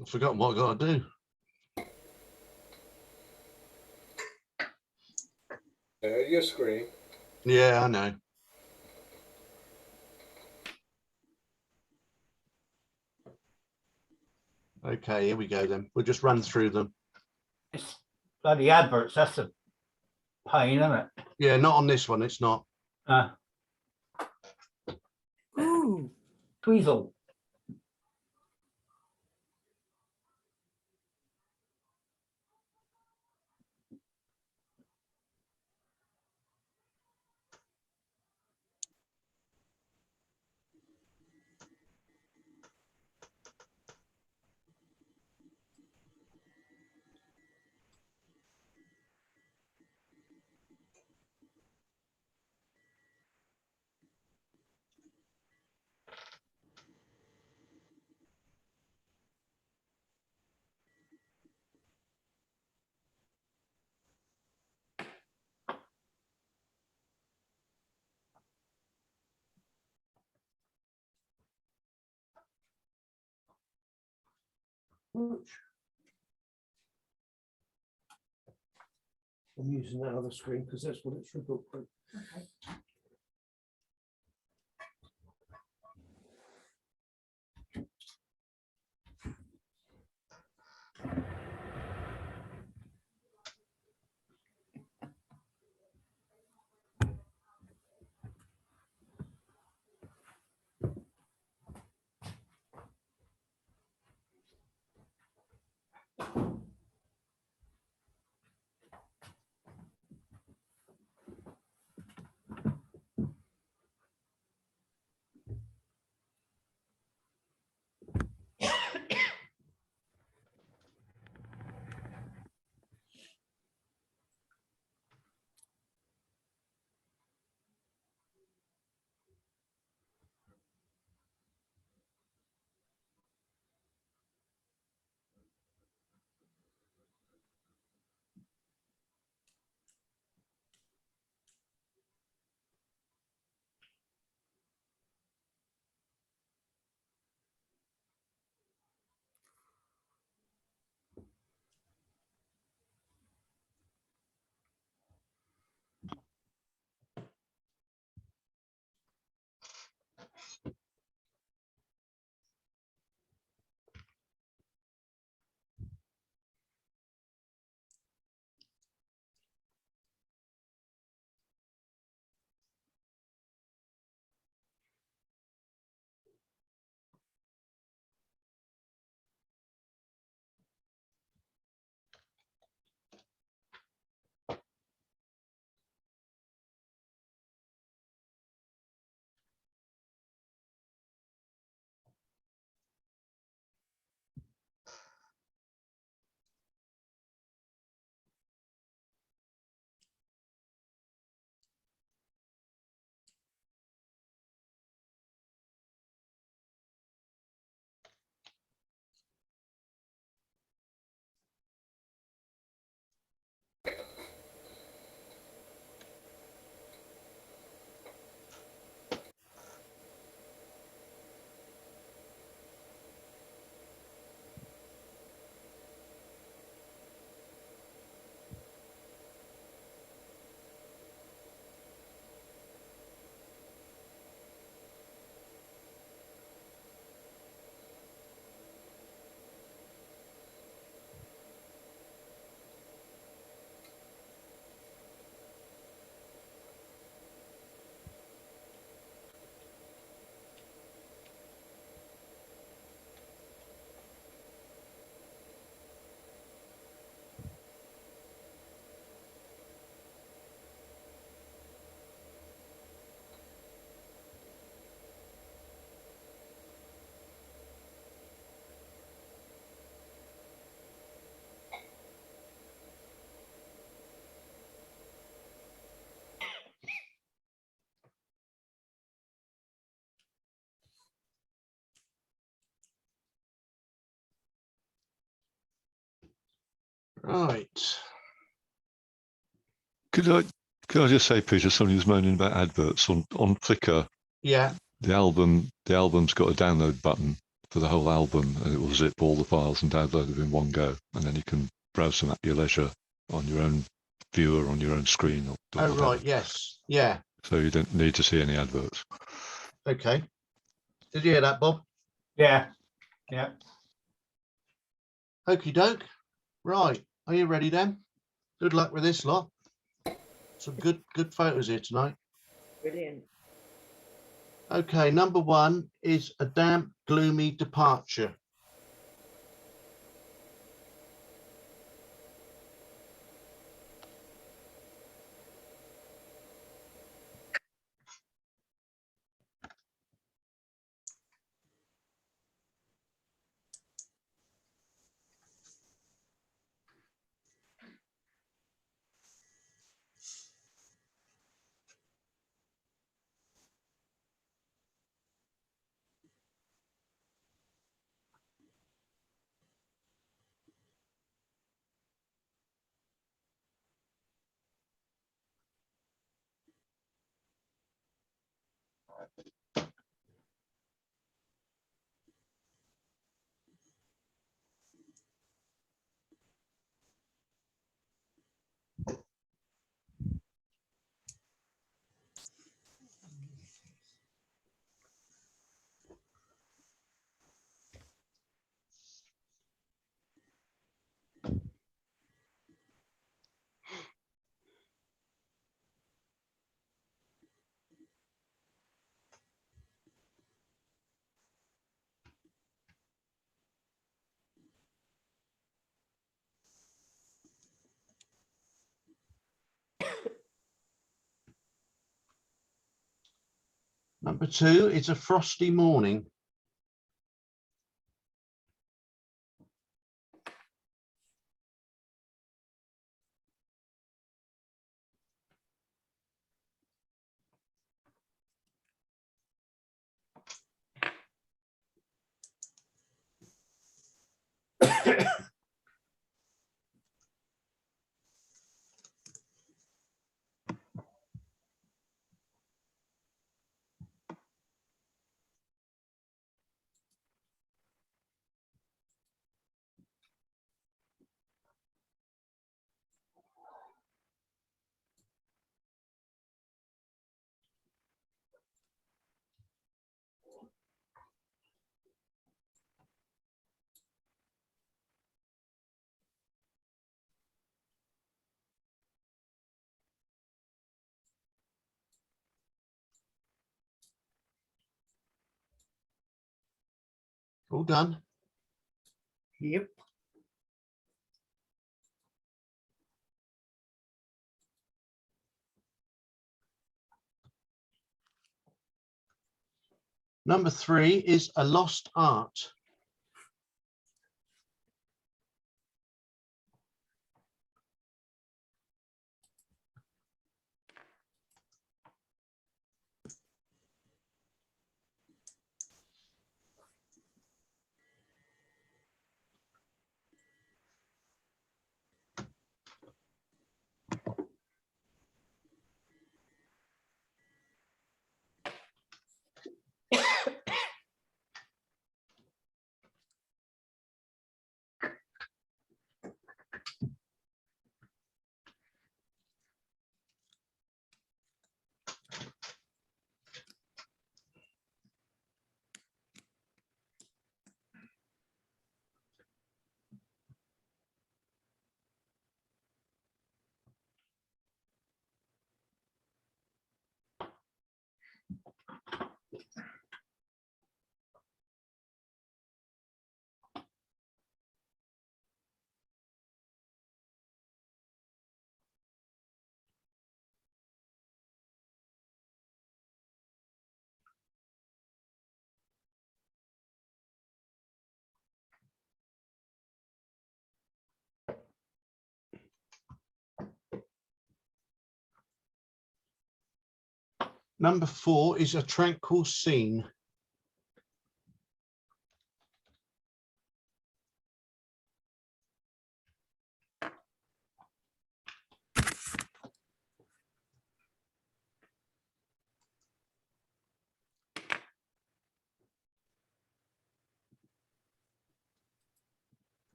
I've forgotten what I've got to do. Your screen. Yeah, I know. Okay, here we go then. We'll just run through them. It's bloody adverts. That's a pain, isn't it? Yeah, not on this one. It's not. Ooh, Tweezle. I'm using that other screen because that's what it's rebooked with. Okay. Right. Could I just say, Peter, somebody was moaning about adverts on Flickr. Yeah. The album's got a download button. for the whole album, and it will zip all the files and download them in one go, and then you can browse them at your leisure on your own viewer, on your own screen, or Oh, whatever. right. Yes. Yeah. So you don't need to see any adverts. Okay. Did you hear that, Bob? Yeah, yeah. Okie doke. Right. Are you ready then? Good luck with this lot. Some good photos here tonight. Brilliant. Okay, number 1 is a damp, gloomy departure. Number 2 is a frosty morning. All done. Yep. Number 3 is a lost art. Number 4 is a tranquil scene.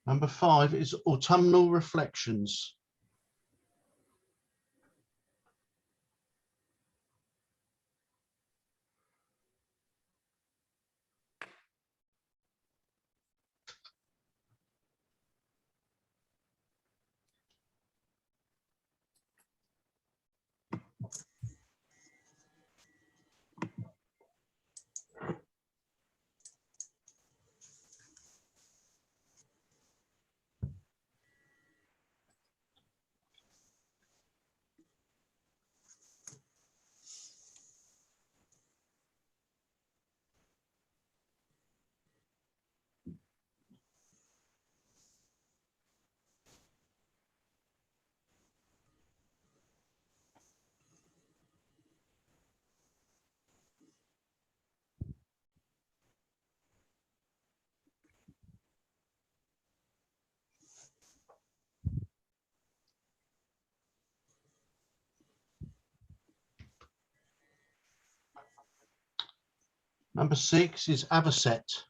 Number 5 is autumnal reflections. Number 6 is avocet.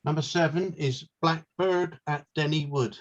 Number 7 is blackbird at Denny Wood.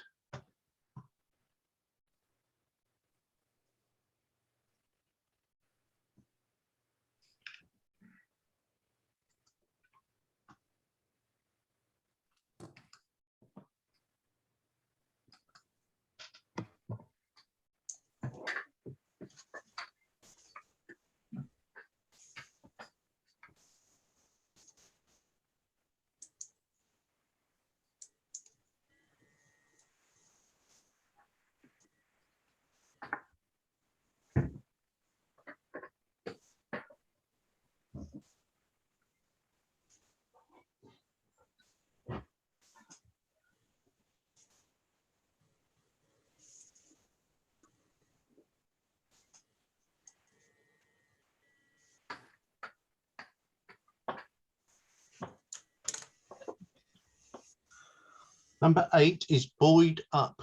Number 8 is buoyed up.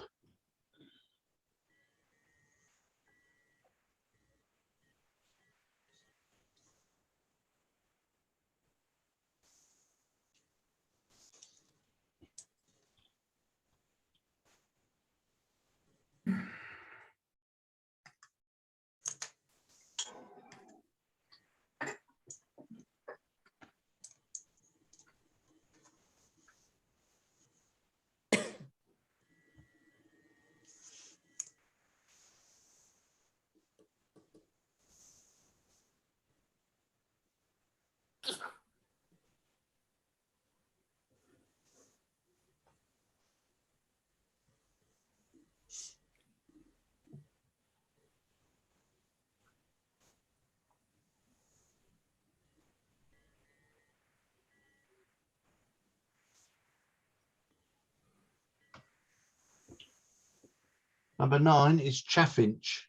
Number 9 is chaffinch.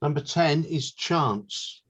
Number 10 is chance.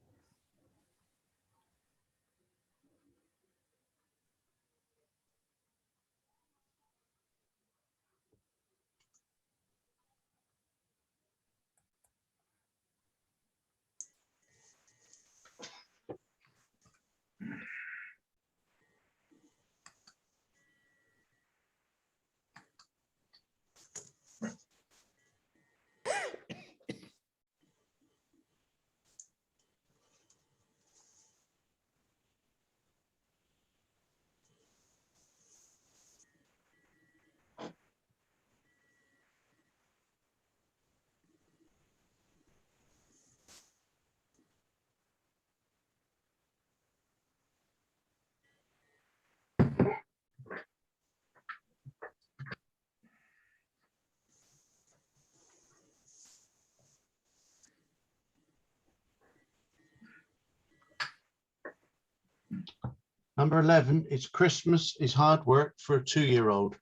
Number 11 is Christmas is hard work for a 2-year-old.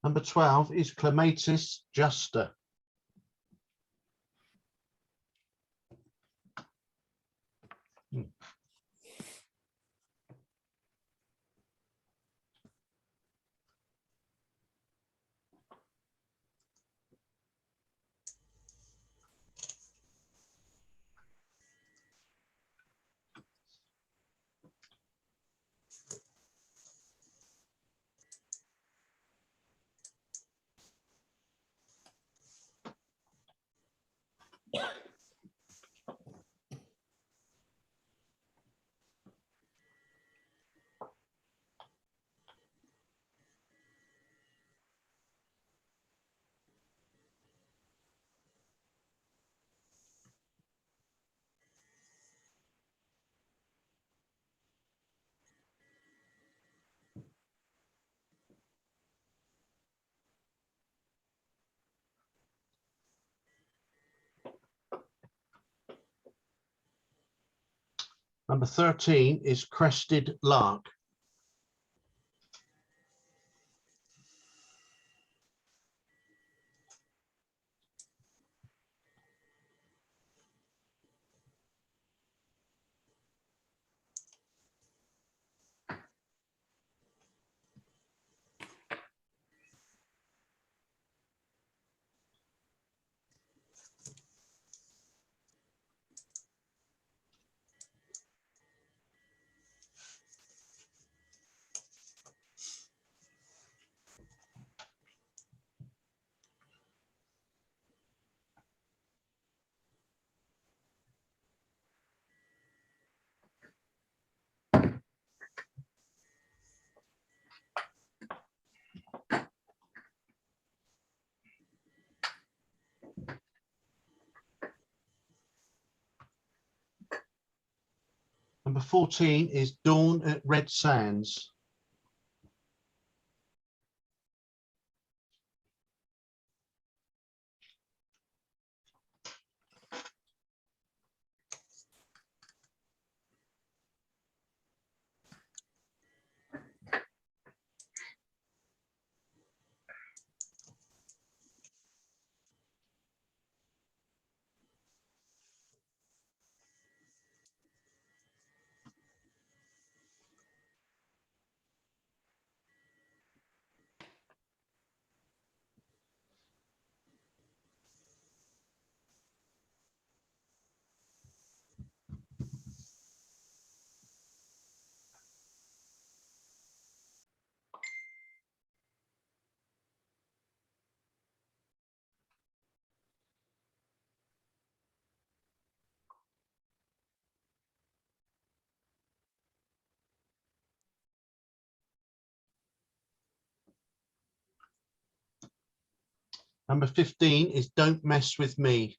Number 12 is Clematis justa. Number 13 is Crested Lark. Number 14 is Dawn at Red Sands. Number 15 is Don't Mess With Me.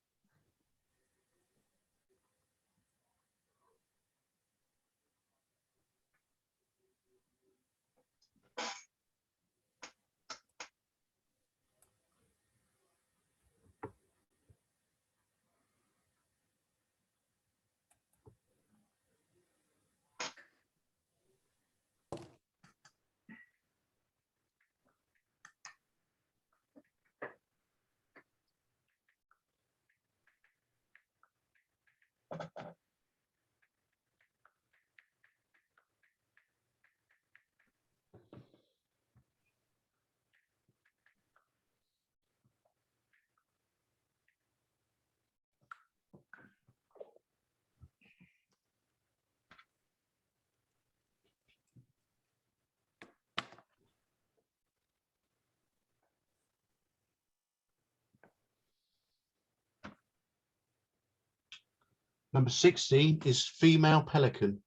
Number 16 is Female Pelican.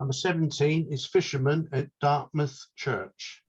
Number 17 is Fisherman at Dartmouth Church.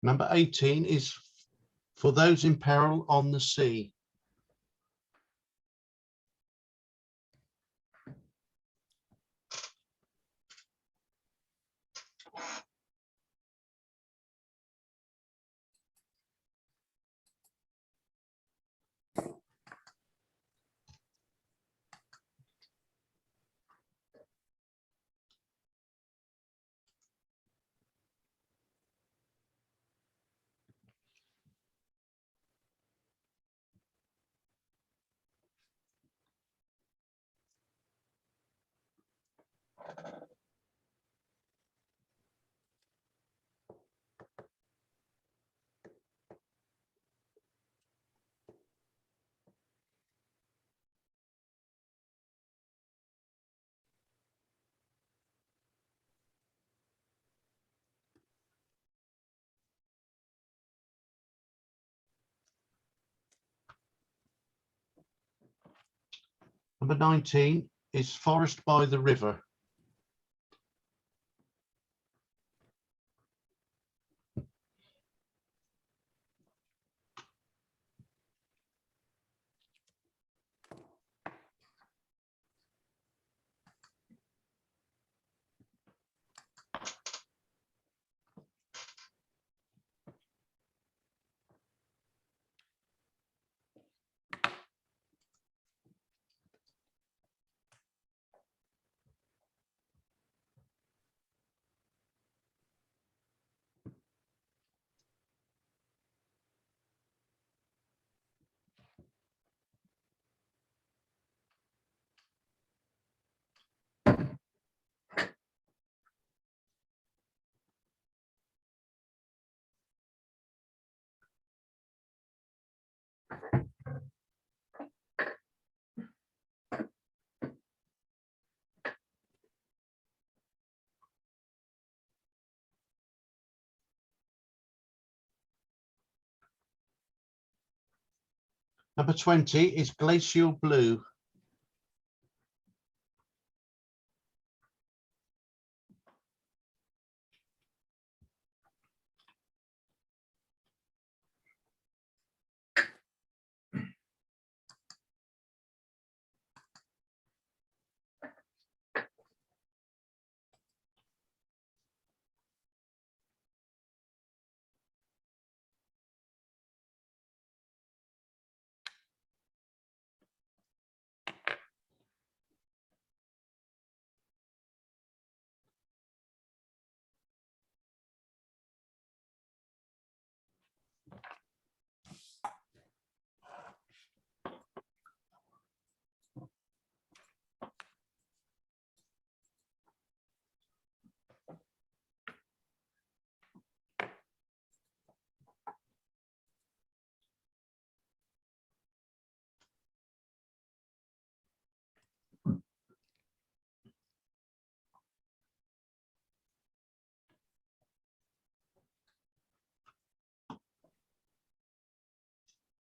Number 18 is For Those in Peril on the Sea. Number 19 is Forest by the River. Number 20 is Glacial Blue.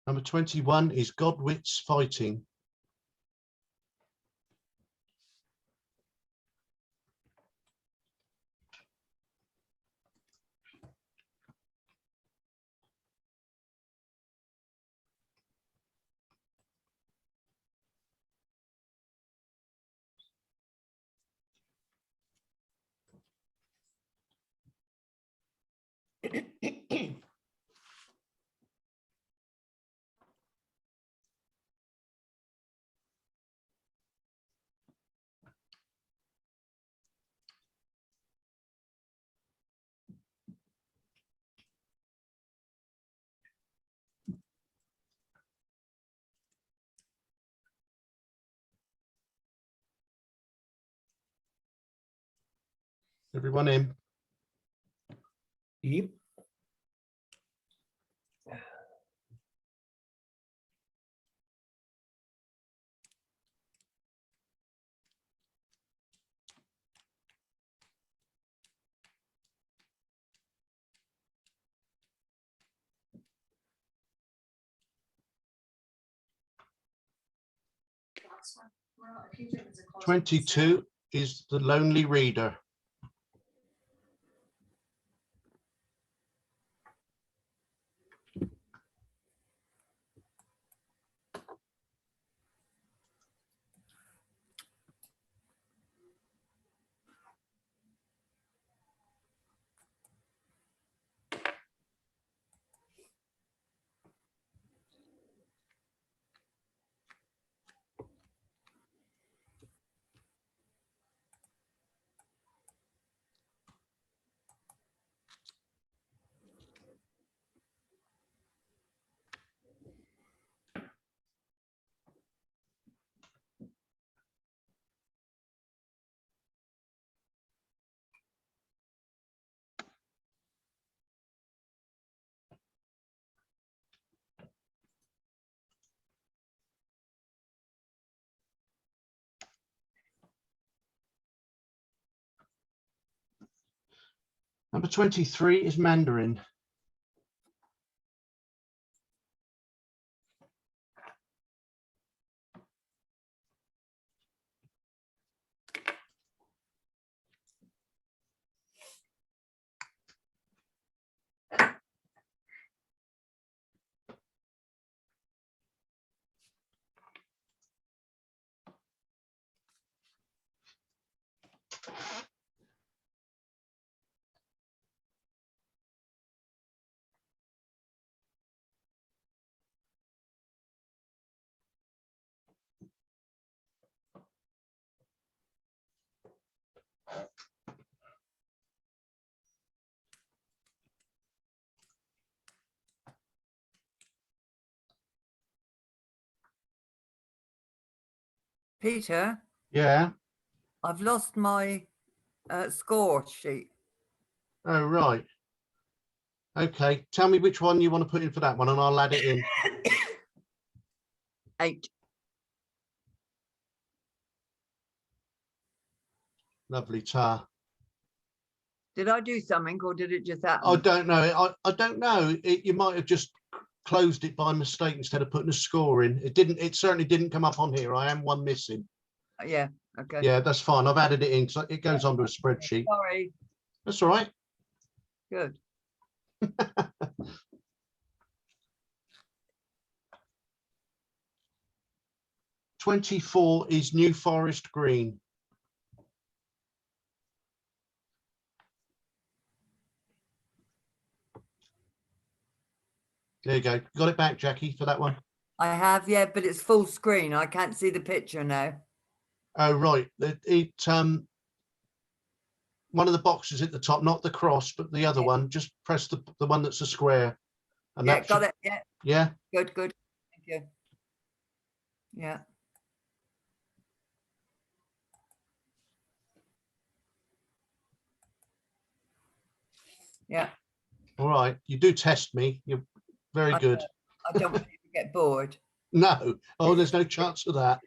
Number 21 is Godwit's Fighting. Everyone in? Yep. Last one. Well, if you think it's a close- 22 is The Lonely Reader. Number 23 is Mandarin. Peter, Yeah. I've lost my score sheet. Oh, right. Okay. Tell me which one you want to put in for that one and I'll add it in. 8. Lovely, Tar. Did I do something or did it just happen? I don't know. I don't know. You might have just closed it by mistake instead of putting a score in. It certainly didn't come up on here. I am one missing. Yeah, okay. Yeah, that's fine. I've added it in, so it goes onto a spreadsheet. Sorry, That's all right. good. 24 is New Forest Green. There you go. Got it back, Jackie, for that one. I have, yeah, but it's full screen. I can't see the picture now. Oh, right. One of the boxes at the top, not the cross, but the other Yeah. one. Just press the one that's a square. And Yeah, that got should- it. Yeah, Yeah. good, good. Thank you. Yeah. Yeah, All right. You do test me. You're very I good. I don't want you to get bored. No. Oh, there's no chance of that.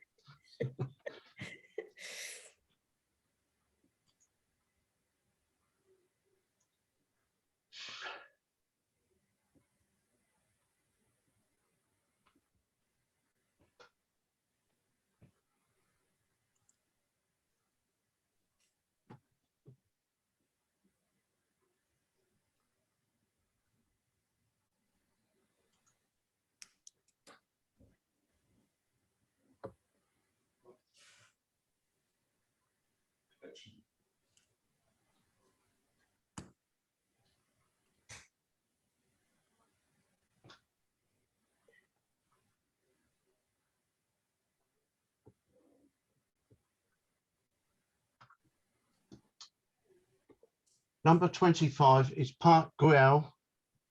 Number 25 is Park Güell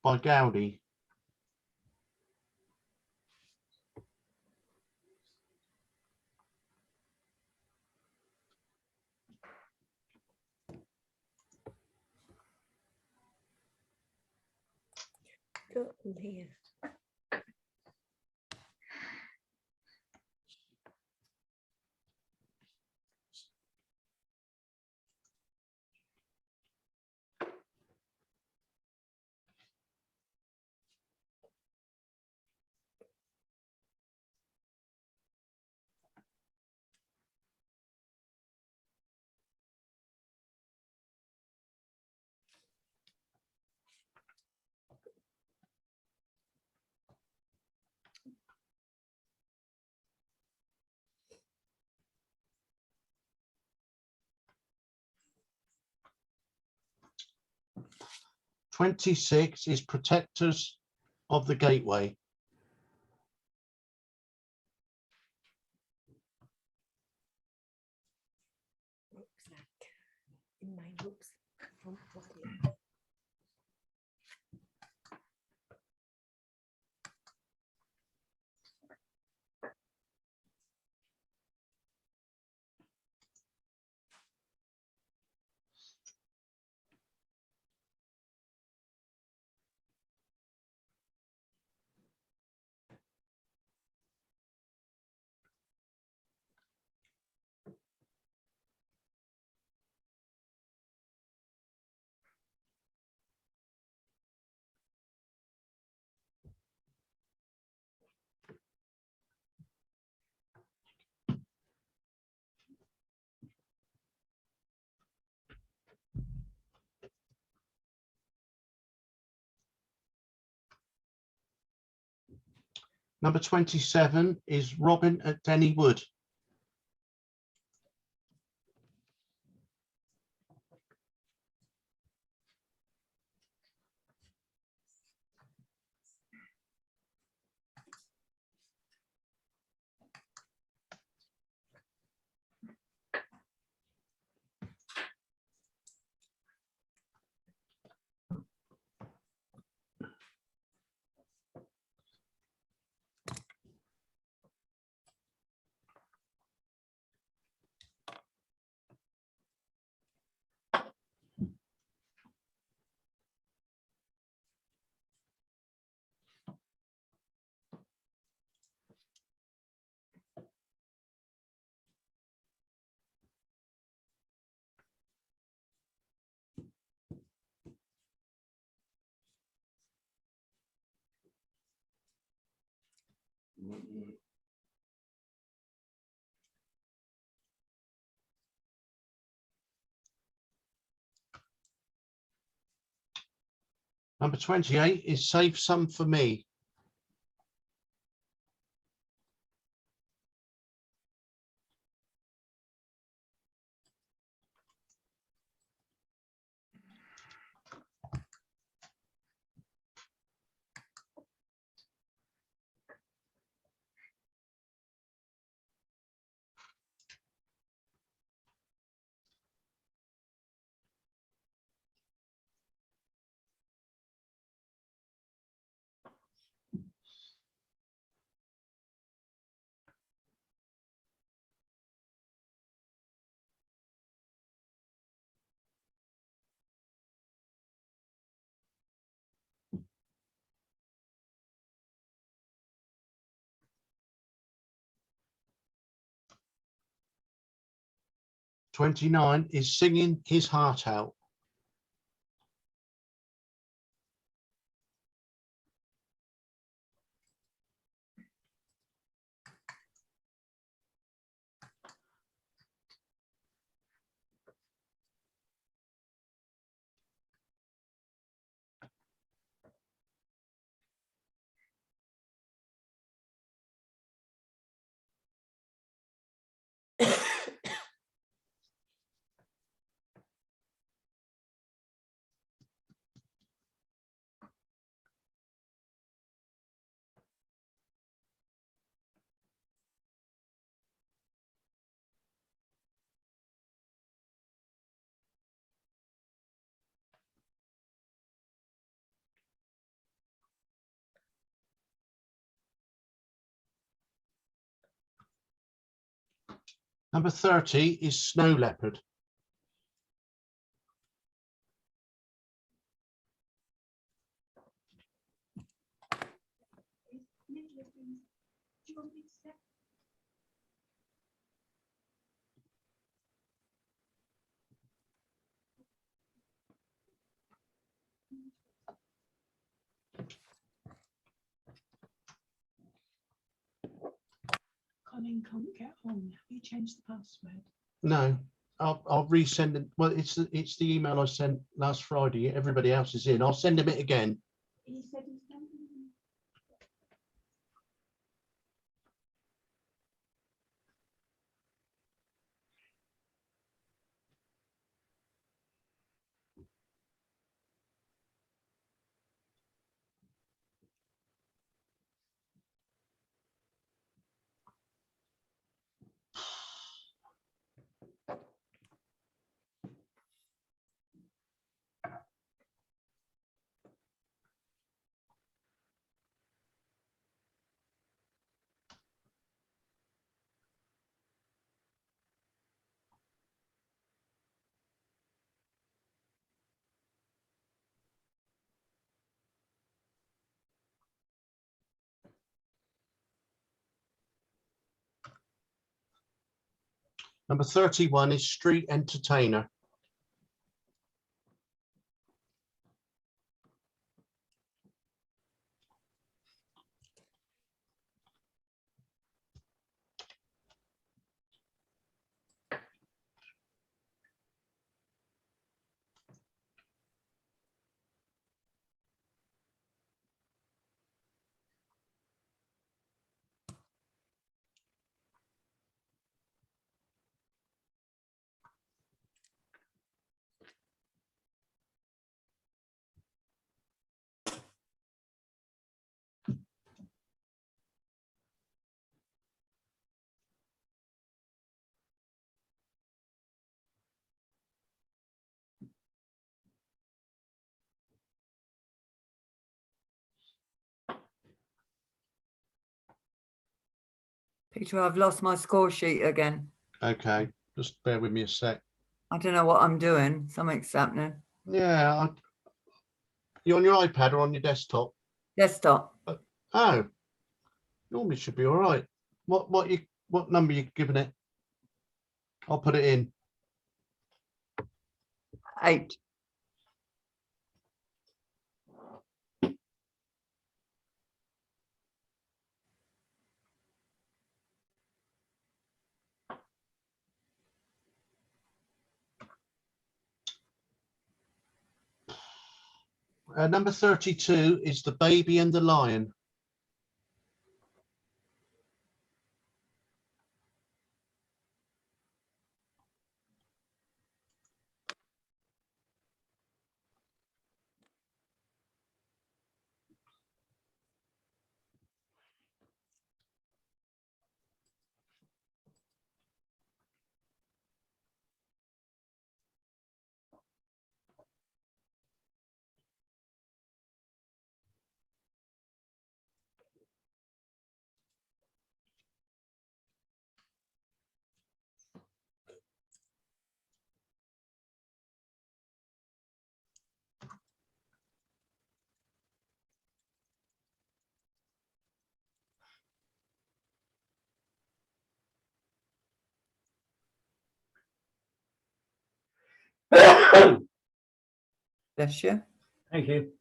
by Gaudi. Got them here. '26 is Protectors of the Gateway. Rucksack in my books. From Claudia. Number 27 is Robin at Denny Wood. Number 28 is Save Some for Me. "29 is Singing His Heart Out. Number 30 is Snow Leopard. Colin can't get on. Have you changed the password? No, I'll resend it. Well, it's the email I sent last Friday. Everybody else is in. I'll send him it again. He said he's done. Number 31 is Street Entertainer. Peter, I've lost my score sheet again. Okay, just bear with me a sec. I don't know what I'm doing. Something's happening. Yeah, you on your iPad or on your desktop? Desktop. Oh, normally should be all right. What number you giving it? I'll put it in. 8. Number 32 is The Baby and the Lion. Bless you. Thank you.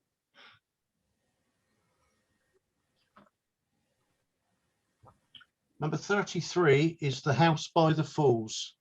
Number 33 is The House by the Falls.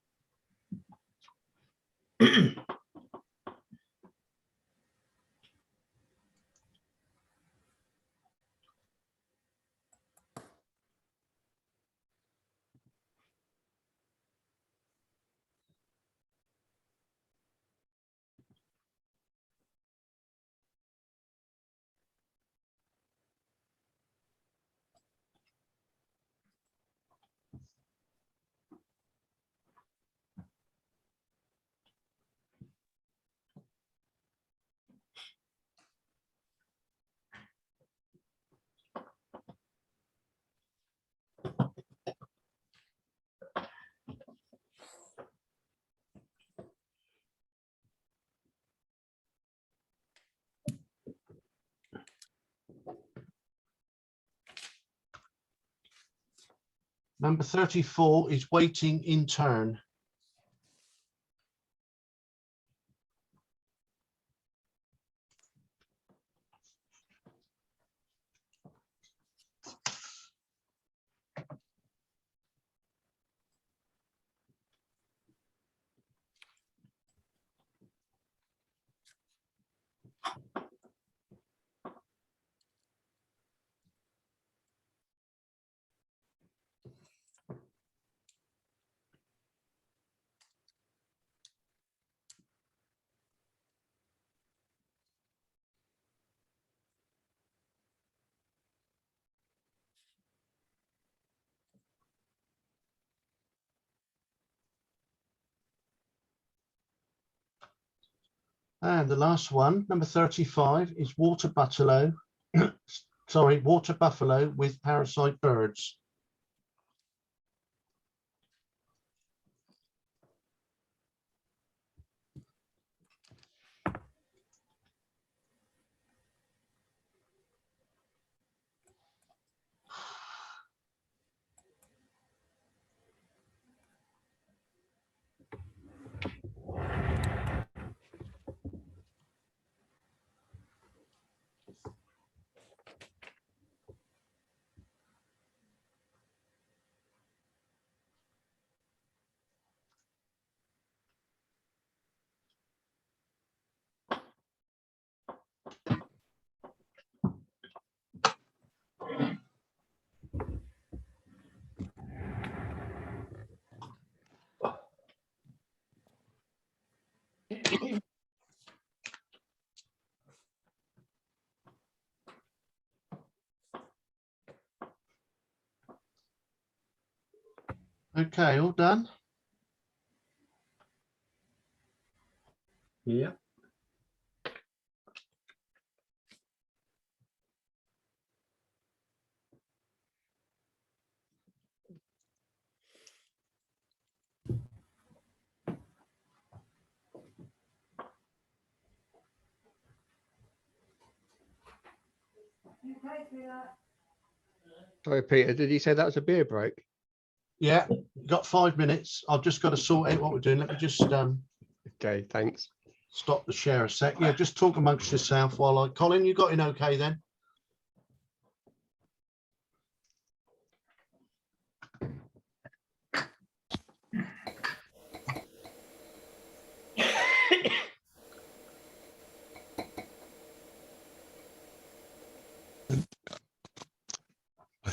Number 34 is Waiting in Turn. And the last one, number 35, is Water Buffalo. Sorry, Water Buffalo with Parasite Birds. Okay, all done. Yeah. Sorry, Peter, did you say that was a beer break? Yeah, got 5 minutes. I've just got to sort out what we're doing. Let me just Okay, thanks. stop the share a sec. Yeah, just talk amongst yourself while I... Colin, you got in okay then?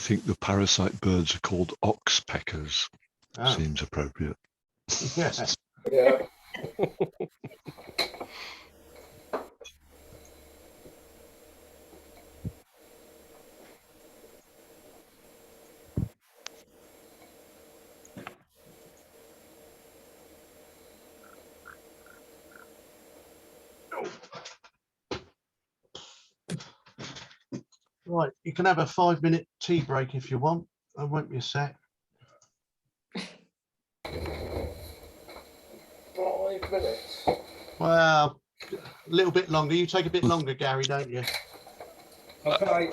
think the parasite birds are called oxpeckers. Oh, Seems appropriate. yeah. Yeah. Right, you can have a 5-minute tea break if you want. I won't be a sec. 5 minutes. Well, a little bit longer. You take a bit longer, Gary, don't you? Okay.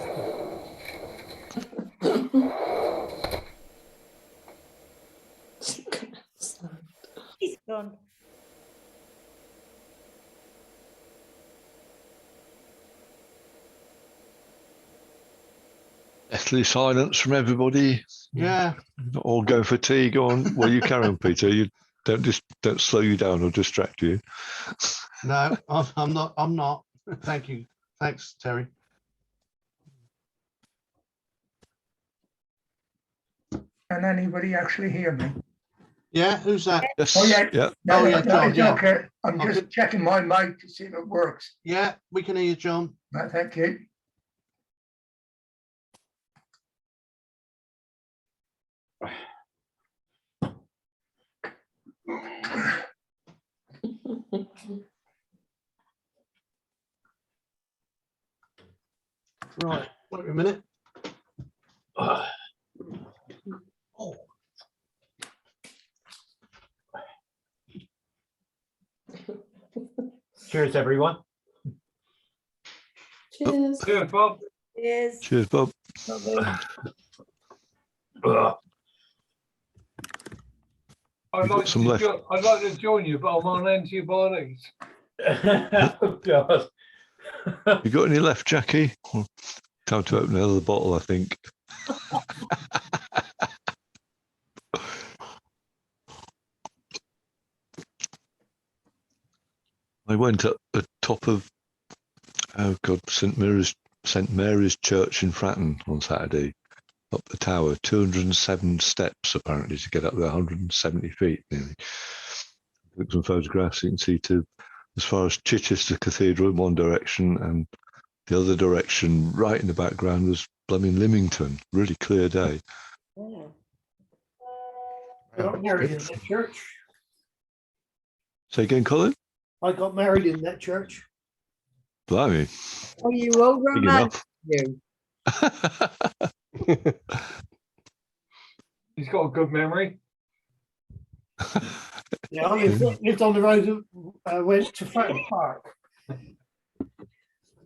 He's gone. Deathly silence from everybody. Yeah. Not all go for tea. Go on. Well, you carry on, Peter. You don't slow you down or distract you. No, I'm not. I'm not. Thank you. Thanks, Terry. Can anybody actually hear me? Yeah, who's that? Yes. Oh, yeah. Yeah. Oh, yeah, no, John, it's yeah. okay. I'm Okay. just checking my mic to see if it works. Yeah, we can hear you, John. Right, thank you. Right, wait a minute. Cheers, everyone. Cheers. Cheers, Bob. Cheers. Cheers, Bob. Ugh. We've got some left. I'd like to join you, but I'm on antibiotics. Oh, God. You got any left, Jackie? Time to open another bottle, I think. I went up the top of St Mary's Church in Fratton on Saturday, up the tower, 207 steps apparently to get up there, 170 feet nearly. Took some photographs. You can see as far as Chichester Cathedral in one direction, and the other direction, right in the background, was blooming Lymington. Really clear day. Yeah. I got married in that church. Say again, Colin? I got married in that church. Blimey. Oh, you old Big romantic, enough. you. He's got a good memory. Yeah, I lived on the road that went to Fratton Park.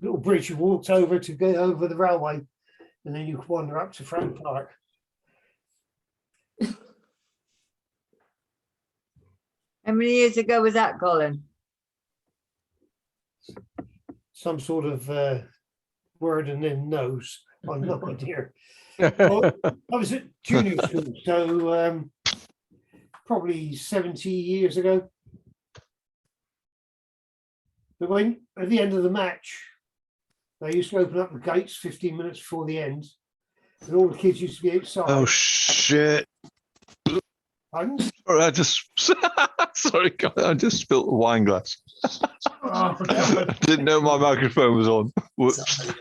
Little bridge you walked over to go over the railway, and then you could wander up to Fratton Park. How many years ago was that, Colin? Some sort of word and then nose. I'm no idea. Well, I was at junior school, so probably 70 years ago. But when at the end of the match, they used to open up the gates 15 minutes before the end, and all the kids used to be outside. Oh, shit. Pardon? Sorry, sorry, Colin, I just spilt a wine glass. Oh, for God. Didn't know my microphone was on. Whoops.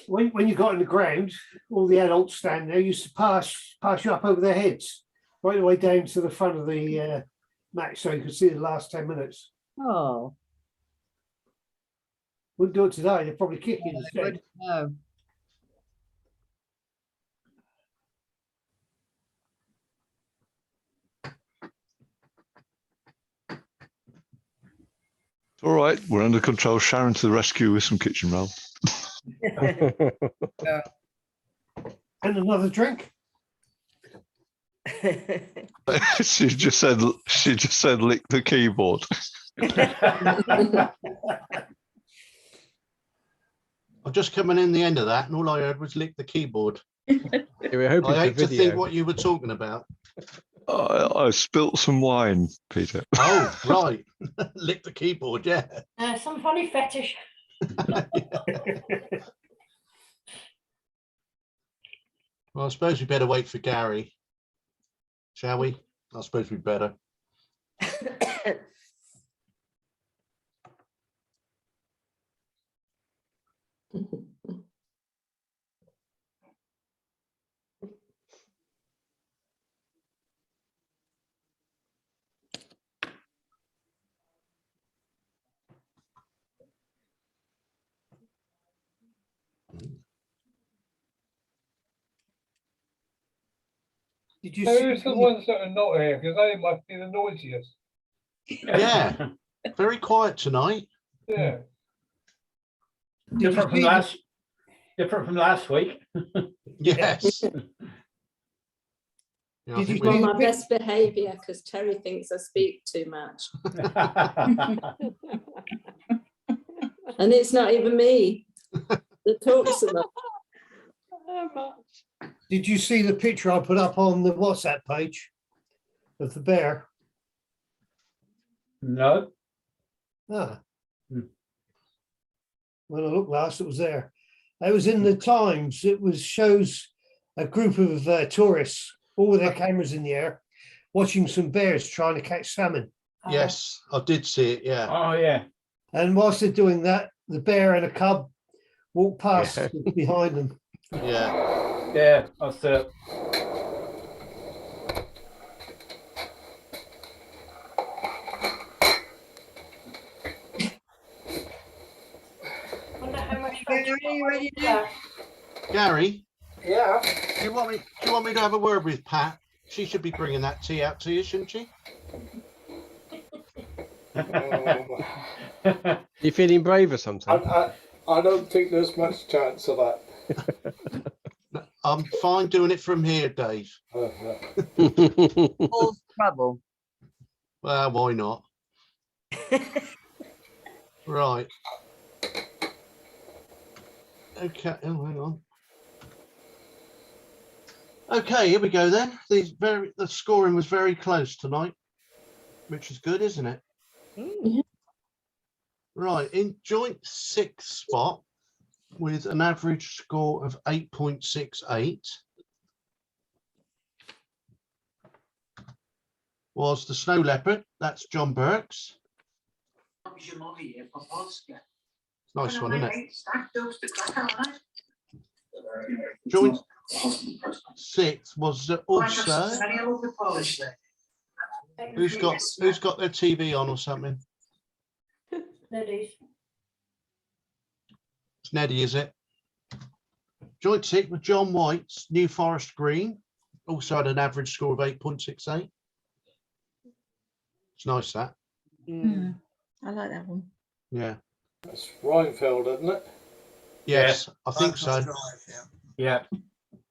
When you got in the ground, all the adults standing there used to pass you up over their heads, right the way down to the front of the match, so you could see the last 10 minutes. Oh, Wouldn't do it today. They'd probably kick you instead. no. All right, we're under control. Sharon to the rescue with some kitchen roll. And another drink. she just said lick the keyboard. I've just coming in the end of that, and all I heard was lick the keyboard. Yeah, we're hoping I for hate to video. think what you were talking about. I spilt some wine, Peter. Oh, right. Lick the keyboard, yeah. Some funny fetish. Well, I suppose we better wait for Gary. Shall we? I suppose we better. Did you Who's see? the ones that are not here? Because they must be the noisiest. Yeah. Very quiet tonight. Yeah. Did you Different from see last week. Yes. Yeah, I Did you think I'm on we- my best behaviour because Terry thinks I speak too much. And it's not even me that talks so much. Did you see the picture I put up on the WhatsApp page of the bear? No. Ah. Hmm. When I looked last, it was there. It was in the Times. It was shows a group of tourists, all with their cameras in the air, watching some bears trying to catch salmon. Yes, I did see it. Yeah. Oh yeah. And whilst they're doing that, the bear and a cub walk past Yeah. behind them. Yeah. Yeah, that's it. Wonder how much Gary, Yeah. do you want me to have a word with Pat? She should be bringing that tea out to you, shouldn't she? You feeling brave or something? I don't think there's much chance of that. I'm fine doing it from here, Dave. All trouble. Well, why not? Right. Okay. Oh, hang on. Okay, here we go then. The scoring was very close tonight, which is good, isn't it? Right, in joint sixth spot with an average score of 8.68 was the Snow Leopard. That's John Burks. Nice one, isn't it? Joint sixth was also. Who's got their TV on or something? It's Neddy, is it? Joint sixth with John White's New Forest Green. Also had an average score of 8.68. It's nice that. I like that one. Yeah. That's Reinfeld, isn't it? Yes, I think so. Yeah.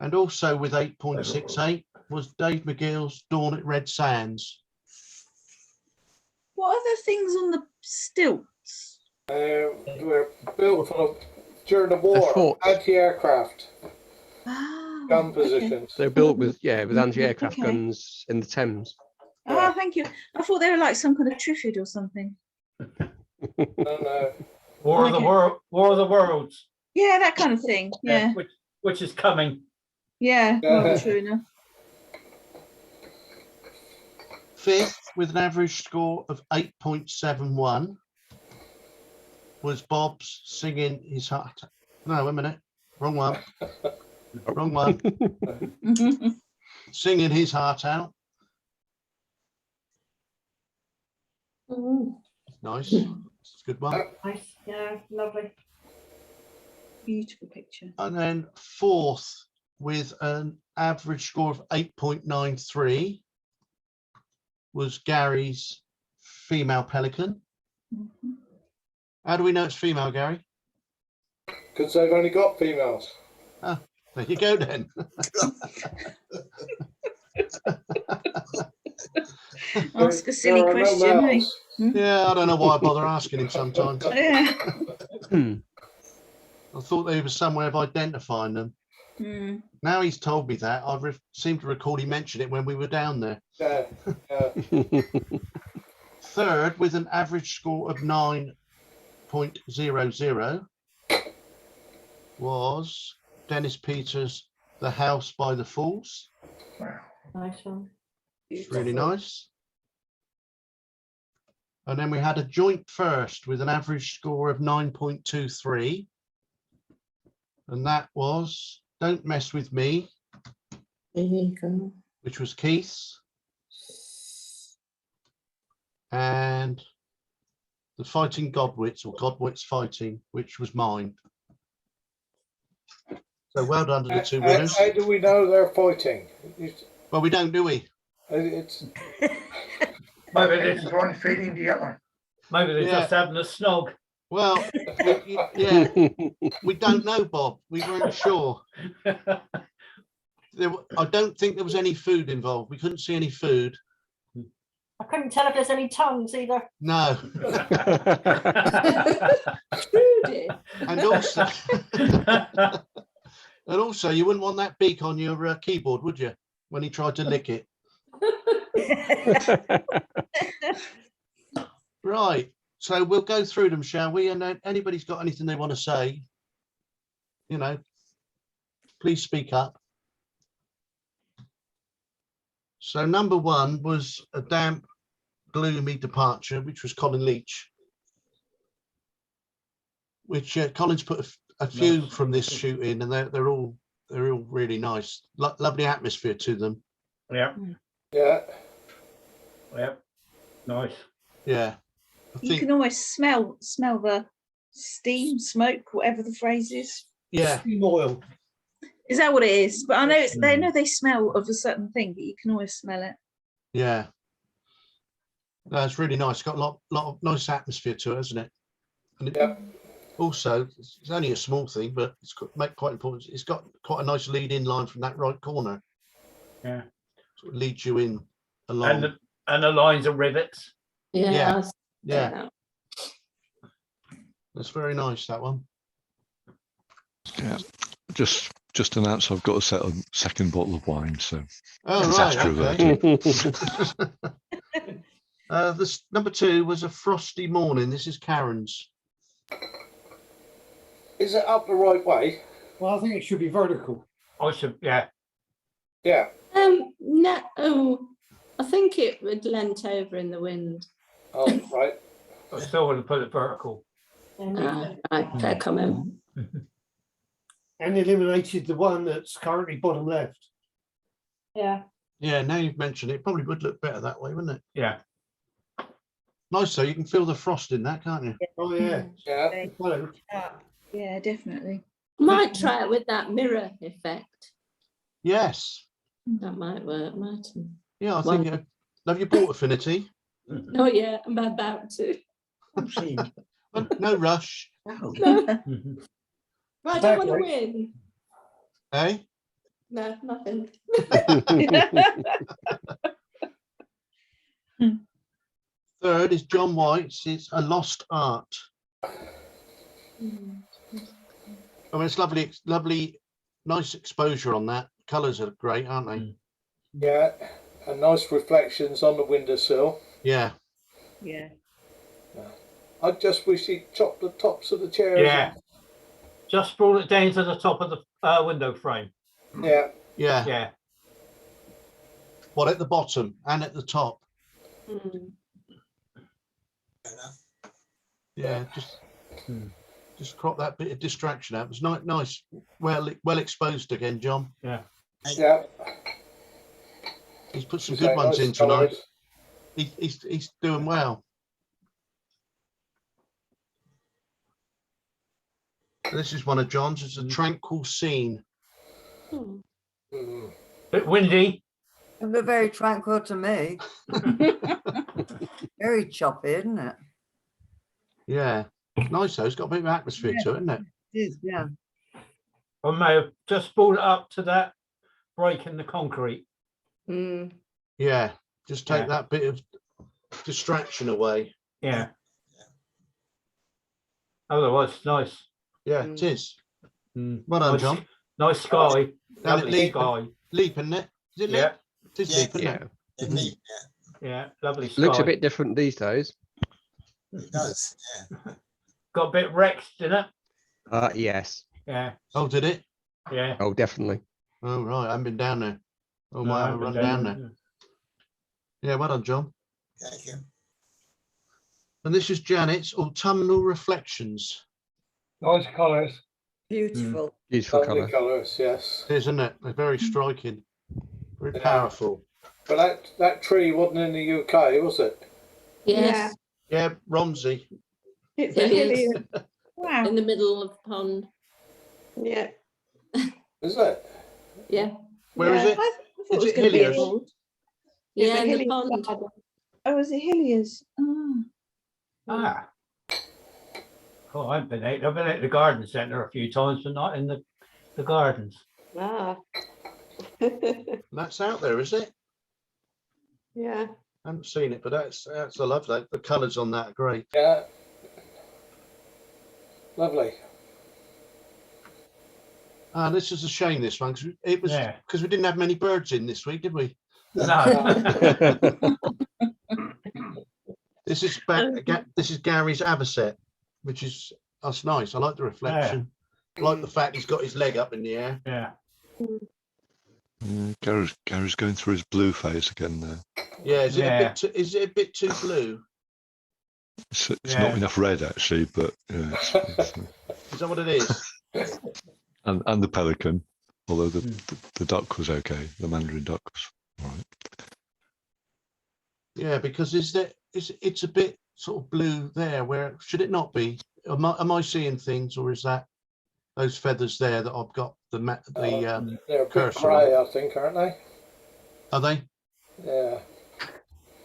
And also with 8.68 was Dave McGill's Dawn at Red Sands. What are the things on the stilts? Were built for during the war, forts. anti-aircraft Oh, gun okay. positions. They're built with anti-aircraft Okay. guns in the Thames. Oh, thank you. I thought they were like some kind of Triffid or something. No. War of the Worlds. Yeah, that kind of thing. Yeah, Which is coming. yeah. Well, true enough. Fifth with an average score of 8.71 was Bob's Singing His Heart. No, wait a minute. Wrong one. Wrong one. Singing His Heart Out. Nice. It's a good one. Nice. Yeah, lovely. Beautiful picture. And then fourth with an average score of 8.93 was Gary's Female Pelican. How do we know it's female, Gary? Because they've only got females. There you go then. Ask a silly There are no question, eh? males. Yeah, I don't know why I bother asking him sometimes. Yeah. I thought there was some way of identifying them. Mm. Now he's told me that, I seem to recall he mentioned it when we were down there. Yeah. Third with an average score of 8.00 was Dennis Peters' The House by the Falls. Nice one. It's really nice. And then we had a joint first with an average score of 9.23. And that was Don't Mess With Me, There you go. which was Keith's. And The Fighting Godwits, or Godwits Fighting, which was mine. So well done to the two winners. How do we know they're fighting? Well, we don't, do we? It's Maybe they, one feeding the other. maybe they're Yeah. just having a snog. Well, yeah, we don't know, Bob. We weren't sure. I don't think there was any food involved. We couldn't see any food. I couldn't tell if there's any tongues either. No. Trudy. And also, and also, you wouldn't want that beak on your keyboard, would you? When he tried to lick it. Right. So we'll go through them, shall we? And anybody's got anything they want to say, you know, please speak up. So number one was A Damp, Gloomy Departure, which was Colin Leach. Which Colin's put a few from this shoot in, and they're all really nice. Lovely atmosphere to them. Yeah, Yeah. yeah, nice. Yeah. I You think, can always smell the steam, smoke, whatever the phrase is. yeah, Steam oil. Is that what it is? But I know they know they smell of a certain thing, but you can always smell it. yeah. No, it's really nice. Got a lot of nice atmosphere to it, hasn't it? And it, Yeah. also, it's only a small thing, but it's quite important. It's got quite a nice lead-in line from that right corner. Yeah, Sort of leads you in along. and the lines are rivets. Yeah. Yeah. I see Yeah, that. that's very nice, that one. Yeah. Just announced I've got to set a second bottle of wine, so Oh, it's right, extroverted. okay. This number two was A Frosty Morning. This is Karen's. Is it up the right way? Well, I think it should be vertical. I should, yeah, Yeah. No, oh, I think it would lent over in the wind. Oh, right. I still would have put it vertical. Right, fair comment. And eliminated the one that's currently bottom left. Yeah. Yeah, now you've mentioned it, it probably would look better that way, wouldn't it? Yeah, Nice, though. You can feel the frost in that, can't you? Oh, yeah. Yeah. Hello. Yeah, definitely. Might try it with that mirror effect. Yes. That might work, mightn't it? Yeah, I think. Have you bought Affinity? Not yet, I'm about to. Well, no rush, No, I don't want to Okay. win. eh? No, nothing. Third is John White's. It's A Lost Art. I mean, it's lovely, nice exposure on that. Colours are great, aren't they? Yeah. And nice reflections on the windowsill. Yeah. Yeah. I just wish he'd chopped the tops of the chairs. yeah. Just brought it down to the top of the window frame. Yeah. Yeah. Yeah, What, at the bottom and at the top? Mm. Yeah, just crop that bit of distraction out. It was nice, well exposed again, John. yeah. Yeah. He's put some good ones in tonight. He's doing well. This is one of John's. It's A Tranquil Scene. Hmm. Mm. Bit windy. It looked very tranquil to me. Very choppy, isn't it? Yeah, nice though. It's got a bit of atmosphere to it, isn't it? It is, yeah. I may have just brought it up to that break in the concrete. Mm. Yeah, just take Yeah. that bit of distraction away. Yeah. Otherwise, nice. Yeah, it is. Mm. Well done, Nice- John. Nice sky. Down at Lovely Leap, sky. Leap, isn't it? Is it Leap? Yeah, It is Leap, isn't Yeah, it? yeah, lovely sky. looks a bit different these days. It does, yeah. got a bit wrecked, didn't it? Yes. Yeah, Oh, did it? yeah. Oh, definitely. Oh, right. I haven't been down there. Oh, No, might I have a haven't run down done there. Yeah, well done, John. Thank you. And this is Janet's Autumnal Reflections. Nice colours. Beautiful. Beautiful Lovely colour. colours, yes. It is, isn't it? They're very striking. Very Yeah. powerful. But that tree wasn't in the UK, was it? Yes, Yeah, Romsey. It's It is. brilliant. Wow. in the middle of the pond. Yeah, Is it? yeah, Where is Yeah, it? I thought Is was it gonna be Hilliers? an- yeah, but in the Hilliers pond. Garden. Oh, is it Hilliers? Oh. Ah. Oh, I've been at the garden centre a few times, but not in the gardens. Ah. That's out there, is it? Yeah. I haven't seen it, but that's I love that. The colours on that are great. Yeah. Lovely. Ah, this is a shame, this one, because it was Yeah. because we didn't have many birds in this week, did we? No. This is this is Gary's Avocet, which is that's nice. I like the reflection. I like the fact he's got his leg up in the air. Yeah. Yeah, Gary's going through his blue phase again now. Yeah, is it a Yeah. bit too, is it a bit too blue? It's Yeah. not enough red actually, but yeah, Is that what it is? and the pelican, although the, Hmm. the duck was okay, the mandarin duck was all right. Yeah, because it's a bit sort of blue there. Where should it not be? Am I seeing things, or is that those feathers there that I've got the They're a bit cursor grey, I think, aren't they? are they? Yeah.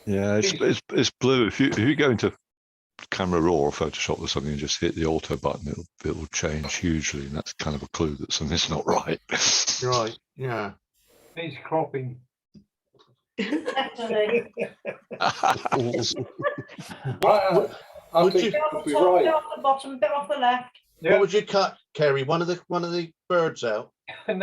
Yeah, it's blue. If you go into Camera Raw or Photoshop or something and just hit the auto button, it'll change hugely, and that's kind of a clue that something's not right. Right. Yeah. Needs cropping. Definitely. Right, I Would think you- you'll be Top, right. bit off the bottom, bit off the left. What would you cut, Kerry? One of the birds out. No,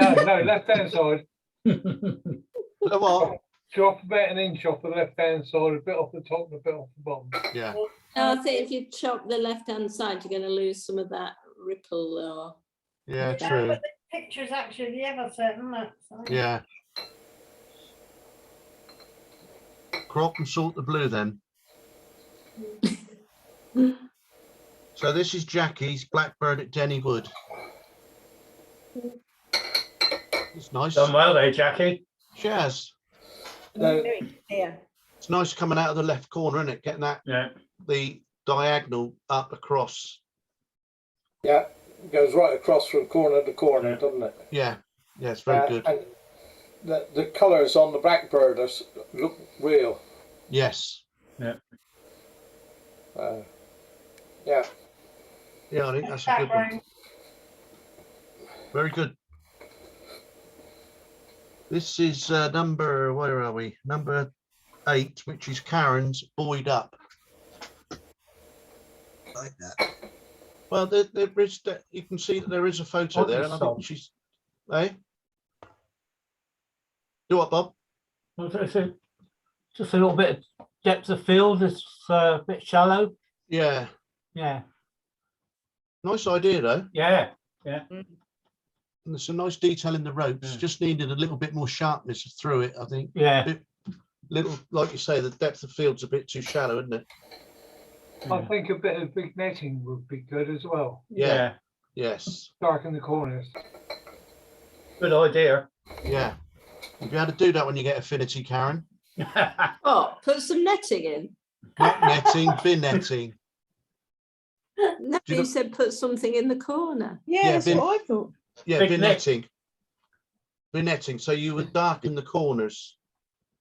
left hand side. The what? Chop about an inch off the left hand side, a bit off the top and a bit off the bottom. Yeah. No, I think if you chop the left-hand side, you're going to lose some of that ripple or. Yeah. True. But the picture's actually the Everton, isn't it? So- Yeah. Crop and sort the blue then. So this is Jackie's Blackbird at Denny Wood. It's nice. Done well there, Jackie. She has. No, Yeah. It's nice coming out of the left corner, isn't it? Getting that Yeah. the diagonal up across. yeah, it goes right across from corner to corner, Yeah. doesn't it? Yeah. Yeah, it's very good. And the colours on the blackbird look real. Yes. Yeah. Yeah, I think that's a good one. Background. Very good. This is number, where are we? Number 8, which is Karen's Buoyed Up. Like that. Well, there is, you can see that there is a photo What there, is and I song? think she's, eh? Do what, Bob? Just a little bit of depth of field. It's a bit shallow. Yeah, Yeah. nice idea though. Yeah. And there's some nice detail in the ropes. Yeah. Just needed a little bit more sharpness through it, I think. Yeah. Little, like you say, the depth of field's a bit too shallow, isn't it? I think a bit of big netting would be good as well. Yeah. Yes. Darken the corners. Good idea. Yeah. You'll be able to do that when you get Affinity, Karen. Oh, put some netting in. Not netting, bin netting. No, you you know- said put something in the corner. Yeah, that's bin- what I thought. Yeah, Big bin net. netting. Bin netting. So you would darken the corners.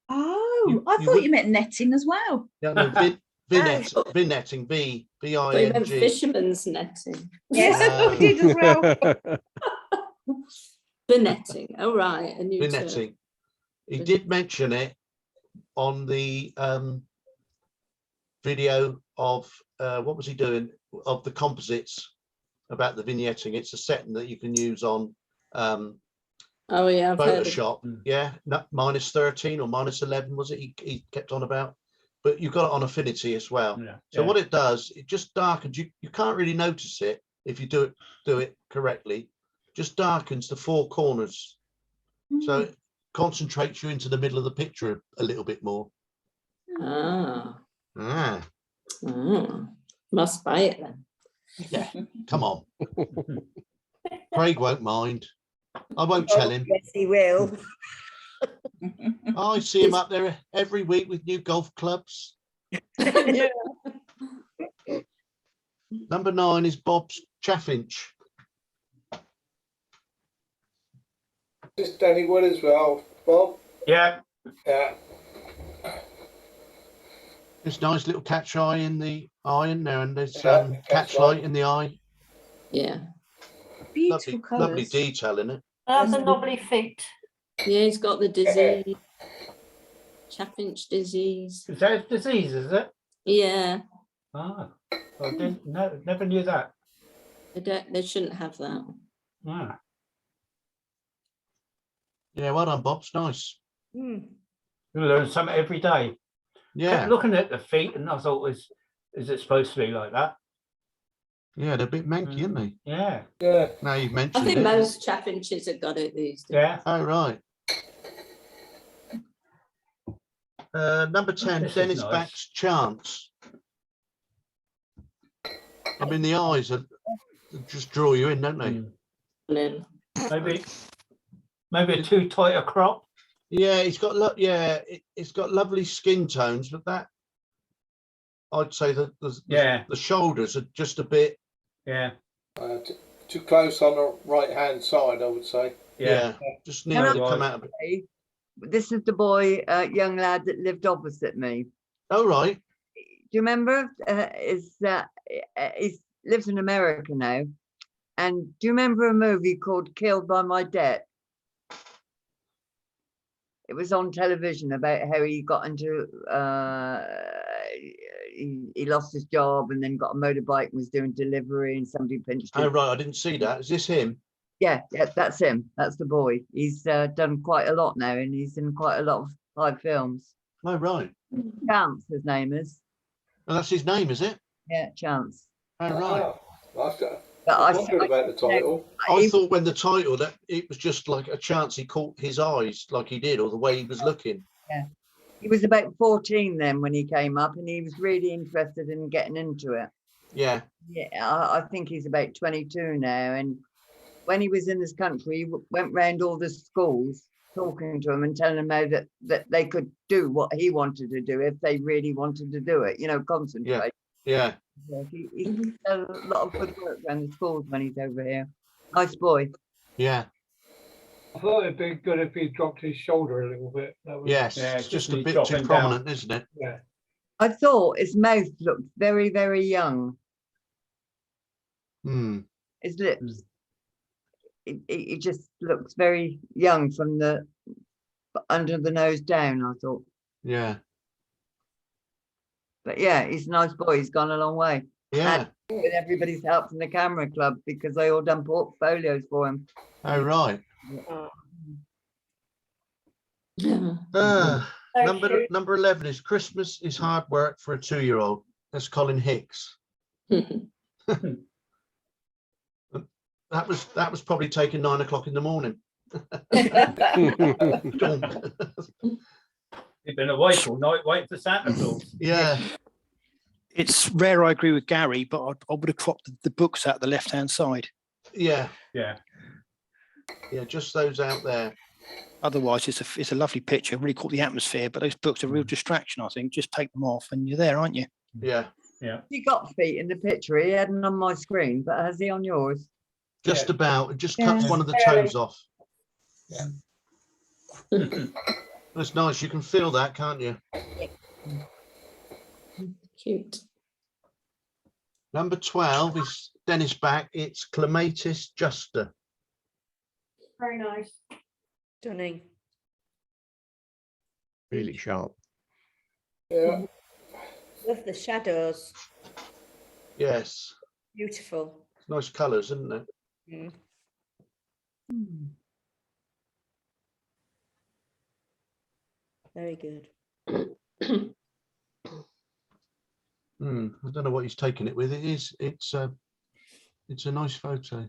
Oh, You- I you thought would- you meant netting as well. Yeah, no, bin netting. Oh. Bin netting. But you meant B-I-N-G. fisherman's netting. Yes, I did as well. The netting. Oh, right. A new Bin term. netting. He Bin- did mention it on the video of what was he doing of the composites about the vignetting. It's a setting that you can use on Oh, yeah. I've heard of Photoshop. Mm. Yeah, no, -13 or -11 was it? He kept on about but you've got it on affinity as well. Yeah. So yeah. what it does, it just darkens. You can't really notice it if you do it correctly. Just darkens the four corners, so it concentrates you into the middle of the picture a little bit more. Ah, Ah, must buy it then. yeah, come on. Craig won't mind. I won't tell him. Yes, he will. I see him up there every week with new golf clubs. Yeah. Number 9 is Bob's Chaffinch. This is Danny Wood as well, Bob. Yeah. Yeah. This nice little catch eye in the eye in there, and there's Yeah, catch light in the eye. Yeah. Beautiful Lovely colours. detail in it. That's a knobbly feet. Yeah, he's got the disease. Chaffinch disease. Is that a disease, is it? Yeah. Ah, I didn't know, never knew that. They shouldn't have that. Ah. Yeah, well done, Bob's nice. You learn something every day. Yeah, Kept looking at the feet, and I thought, is it supposed to be like that? yeah, they're a bit manky, aren't they? Yeah. Yeah. Now you've I mentioned think it. most chaffinches have got it these days. Yeah. Oh, right. Number 10, This is Dennis nice. Back's Chance. I mean, the eyes are just draw you in, don't they? Mm. Lynn. Maybe too tight a crop. Yeah, it's got it's got lovely skin tones, but that I'd say that Yeah. the shoulders are just a bit. Yeah. Too close on the right hand side, I would say. Yeah, Yeah. just need to come out a bit. Hey, this is the boy, young lad that lived opposite me. Oh, right. Do you remember? He lives in America now. And do you remember a movie called Killed by My Debt? It was on television about how he got into, he lost his job and then got a motorbike and was doing delivery and somebody pinched him. Oh, right. I didn't see that. Is this him? Yeah, that's him. That's the boy. He's done quite a lot now and he's in quite a lot of high films. Oh, right. Chance, his name is. And that's his name, is it? Yeah, Chance. Oh, right. But I wondered about the title. I thought when the title that it was just like a chance he caught his eyes like he did, or the way he was looking. He was about 14 then when he came up and he was really interested in getting into it. Yeah. Yeah, I think he's about 22 now. And when he was in this country, he went round all the schools talking to them and telling them how that they could do what he wanted to do if they really wanted to do it, concentrate. Yeah. Yeah, he does a lot of good work around the schools when he's over here. Nice boy. Yeah. I thought it'd be good if he dropped his shoulder a little bit. That was, Yes. Yeah, It's just a he's bit dropping too down. prominent, isn't it? Yeah. I thought his mouth looked very, very young. Hmm. His lips. It just looks very young from the under the nose down, I thought. Yeah. But yeah, he's a nice boy. He's gone a long way. Yeah. With everybody's help from the camera club because they all done portfolios for him. Oh, right. Yeah. Uh, So cute. number 11 is Christmas is Hard Work for a 2-year-old. That's Colin Hicks. That was probably taken 9 o'clock in the morning. You've been awake all night waiting for Santa Claus. Yeah. It's rare I agree with Gary, but I would have cropped the books out the left-hand side. Yeah. Yeah. Yeah. Just those out there. Otherwise, it's a lovely picture, really caught the atmosphere, but those books are a real distraction, I think. Just take them off and you're there, aren't you? Yeah. Yeah. He got feet in the picture. He hadn't on my screen, but has he on yours? Just Yeah. about. It just cuts Yeah. one of the Barely. toes off. That's nice. You can feel that, can't you? Cute. Number 12 is Dennis Back. It's Clematis Justa. Very nice. Stunning. Really sharp. Yeah. Love the shadows. Yes. Beautiful. Nice colours, isn't it? Mm. Very good. I don't know what he's taking it with. It's a nice photo.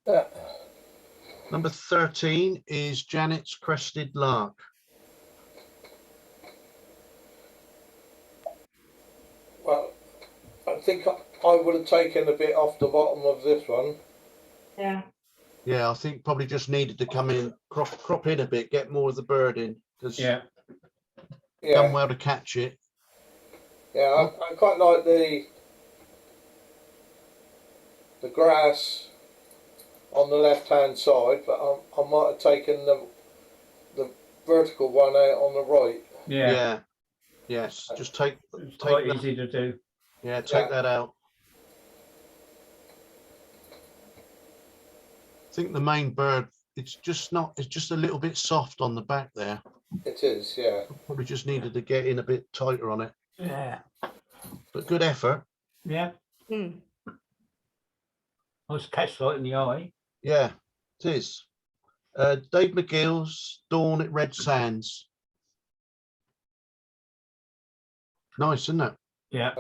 Yeah. Number 13 is Janet's Crested Lark. Well, I think I would have taken a bit off the bottom of this one. Yeah. Yeah, I think probably just needed to come in, crop in a bit, get more of the bird in, because Yeah. done Yeah, well to catch it. yeah. I quite like the grass on the left-hand side, but I might have taken the vertical one out on the right. Yeah. Yeah. Yes, just take It's quite that, easy to do. yeah, take that out. I think the main bird, it's just a little bit soft on the back there. It is, yeah. Probably just needed to get in a bit tighter on it, Yeah. but good effort. Yeah. Mm. Nice catch light in the eye. Yeah, it is. Dave McGill's Dawn at Red Sands. Nice, isn't it? Yeah.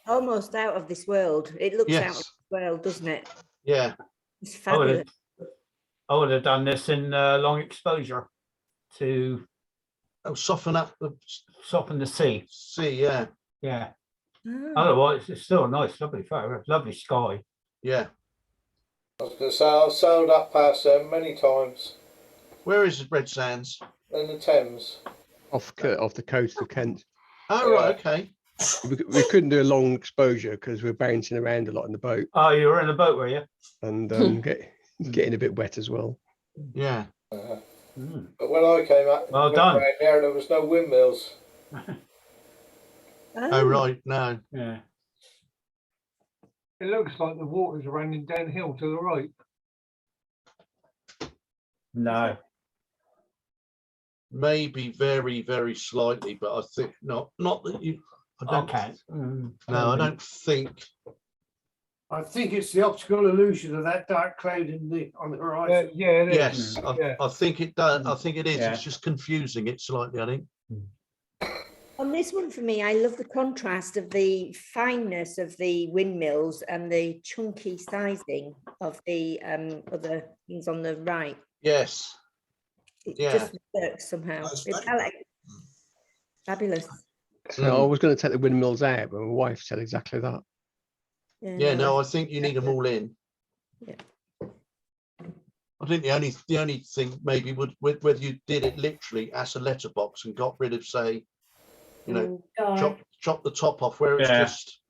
Almost out of this world. It looks out of Yes. this world, doesn't it? Yeah. It's I would fabulous. have done this in long exposure to Oh, soften up the soften the sea. sea. Yeah. Yeah. Ah. Otherwise, it's still a nice, lovely photo. Lovely sky. Yeah. I was going to say, I've sailed up past them many times Where is Red Sands? in the Thames. Off the coast of Kent. Oh, right. Okay. We couldn't do a long exposure because we're bouncing around a lot in the boat Oh, you were in a boat, were you? and getting a bit wet as well. Yeah. But when I came up, Well done. around there was no windmills. Oh, right. No. Yeah. It looks like the water's running downhill to the right. No. Maybe very, very slightly, but I think not that you. I don't. Okay. No, I don't think. I think it's the optical illusion of that dark cloud on the horizon. Yeah, it Yes, I think it does. I think it is. Yeah. It's just confusing it slightly, I think. On this one for me, I love the contrast of the fineness of the windmills and the chunky sizing of the other things on the right. Yes. It Yeah. just works somehow. I like it. Fabulous. So I was going to take the windmills out, but my wife said exactly that. Yeah, no, I think you need them all in. Yeah. I think the only thing maybe would whether you did it literally as a letterbox and got rid of, say, you know, chop the top off where it's Yeah. just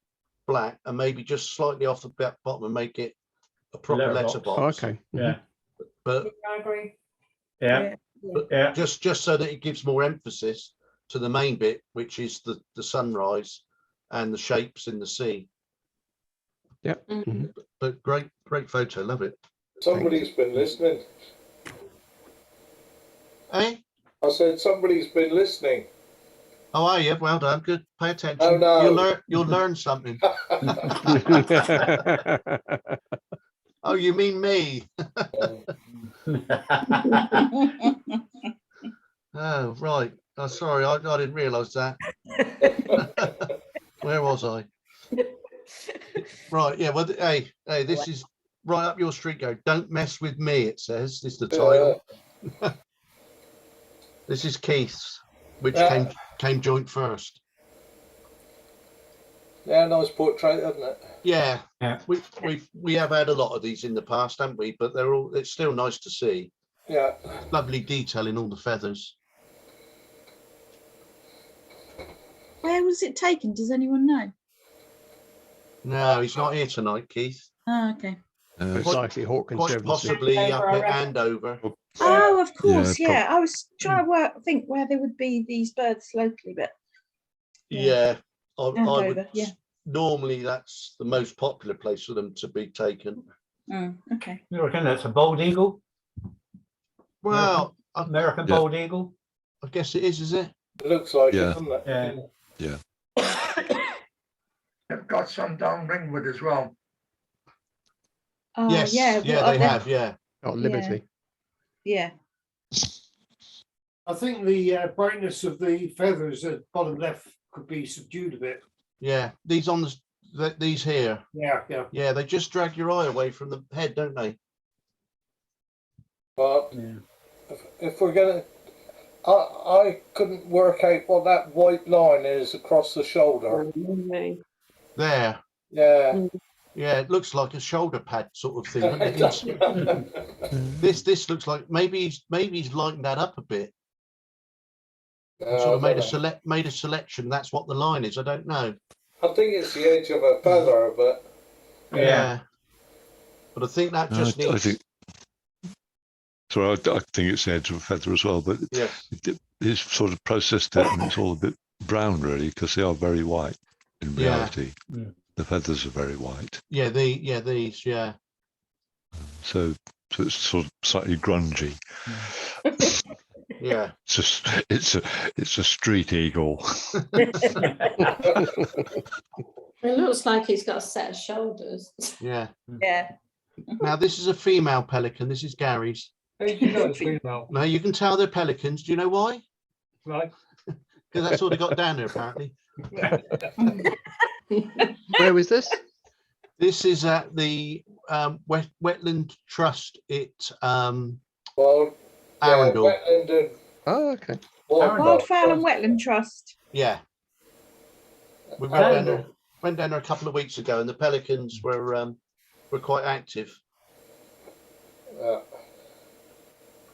black and maybe just slightly off the bottom and make it a proper Letterbox. letterbox. Oh, okay. Yeah. But I agree. Yeah. Yeah. just so that it gives more emphasis to the main bit, which is the sunrise and the shapes in the sea. Yep. But great photo, love it. Somebody's been listening. Eh? I said somebody's been listening. Oh, are you? Well done. Good. Pay attention. Oh, no. You'll learn something. Oh, you mean me? Oh, right. Oh, sorry, I didn't realise that. Where was I? Right, yeah. Well, hey, this is right up your street. Go. Don't mess with me. It says. This is the title. This is Keith's, which came joint first. Yeah, nice portrait, isn't it? Yeah. Yeah. We have had a lot of these in the past, haven't we? But it's still nice to see. Yeah. Lovely detail in all the feathers. Where was it taken? Does anyone know? No, he's not here tonight, Keith. Oh, okay. It's likely Hawk Quite Conservancy. possibly up at Andover. Oh, of course, Yeah, yeah. I was trying to think where there would be these birds locally, but Yeah, I would. Andover, yeah. Normally, that's the most popular place for them to be taken. Okay. You reckon that's a bald eagle? Well, American Yeah. bald eagle? I guess it is it? It looks like Yeah. it, doesn't it? Yeah. Yeah. They've got some down Ringwood as well. Yes. Yeah, Yeah, well, they have. Yeah. Oh, Liberty. Yeah. I think the brightness of the feathers at bottom left could be subdued a bit. Yeah, these on these here. Yeah, yeah. Yeah, they just drag your eye away from the head, don't they? But Yeah. if we're gonna, I couldn't work out what that white line is across the shoulder. There. Yeah. Yeah, it looks like a shoulder pad sort of thing. Doesn't it? This looks like maybe he's lightened that up a bit. Sort of made a selection. That's what the line is. I don't know. I think it's the edge of a feather, but Yeah. But I think that just I needs. think. Sorry, I think it's the edge of a feather as well, but Yes. it's sort of processed it and it's all a bit brown really because they are very white in Yeah. reality. Mm. The feathers are very white, Yeah. These. Yeah. so it's sort of slightly grungy. Yeah. It's a street eagle. It looks like he's got a set of shoulders. Yeah. Yeah. Now this is a female pelican. This is Gary's. How do you know it's female? No, you can tell they're pelicans. Do you know why? Right. Because that's all they got down there apparently. Where was this? This is at the Wetland Trust at well, Arundel. wetland and Oh, okay. Wildfowl and Wetland Trust. Yeah. We went down there a couple of weeks ago, and the pelicans were quite active.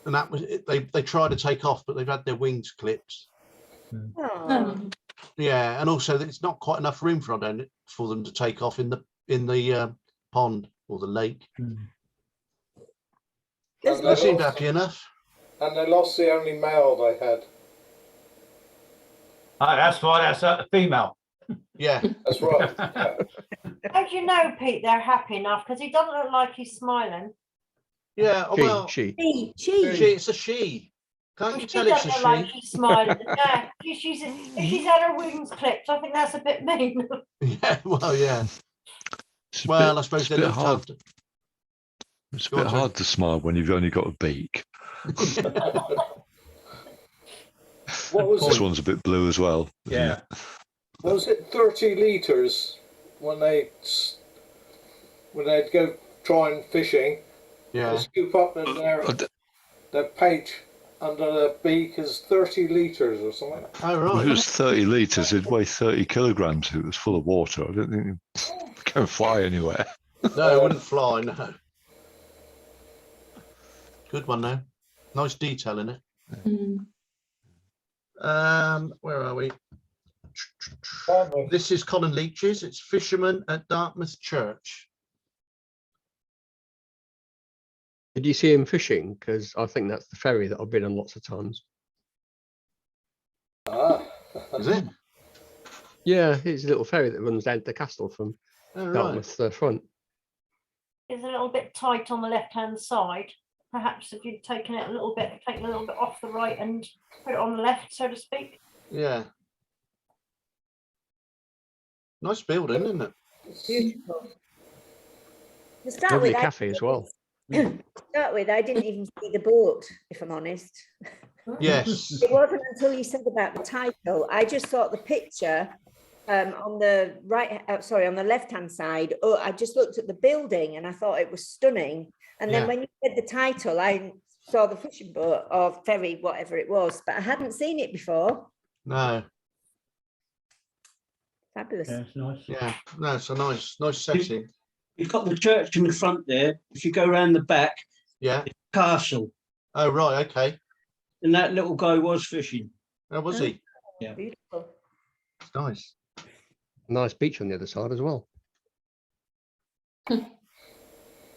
And that was it. They tried to take off, but they've had their wings clipped. Oh. Yeah, and also it's not quite enough room for them to take off in the pond or the lake. They seemed happy enough. And they lost the only male they had. That's why that's a female. Yeah, that's right. How do you know, Pete, they're happy enough? Because he doesn't look like he's smiling. Yeah, well, She. It's a she. Can't you She tell it's a doesn't look like she? she's smiling. Yeah, if she's had her wings clipped, I think that's a bit mean. Yeah, well, yeah. It's Well, I suppose they a bit looked hard. after. It's a Go on, bit Tony. hard to smile when you've only got a beak. What was This it? one's a bit blue as well. isn't Yeah. it? Was it 30 litres when they'd go trying fishing? They Yeah. scoop up in their page under the beak is 30 litres or something. Oh, Well, it right. was 30 litres. It'd weigh 30 kilograms. It was full of water. I don't think it'd go and fly anywhere. No, it wouldn't fly, no. Good one, though. Nice detail in it. Where are we? This is Colin Leach's. It's Fisherman at Dartmouth Church. Did you see him fishing? Because I think that's the ferry that I've been on lots of times. Is it? Yeah, it's a little ferry that runs down to the castle from Oh, right. Dartmouth front. It's a little bit tight on the left-hand side. Perhaps if you'd taken it a little bit off the right and put it on the left, so to speak. Yeah. Nice building, isn't it? Beautiful. To start Lovely with, cafe as well. I didn't even see the boat, if I'm honest. Yes. It wasn't until you said about the title. I just thought the picture on the on the left-hand side. Oh, I just looked at the building and I thought it was stunning. And then Yeah. when you said the title, I saw the fishing boat or ferry, whatever it was, but I hadn't seen it before. No. Fabulous. Yeah, it's nice. Yeah. No, it's a nice setting. You've got the church in the front there. If you go around the back, Yeah. castle, Oh, right. Okay. and that little guy was fishing. Oh, was he? Yeah. Beautiful. It's nice. Nice beach on the other side as well.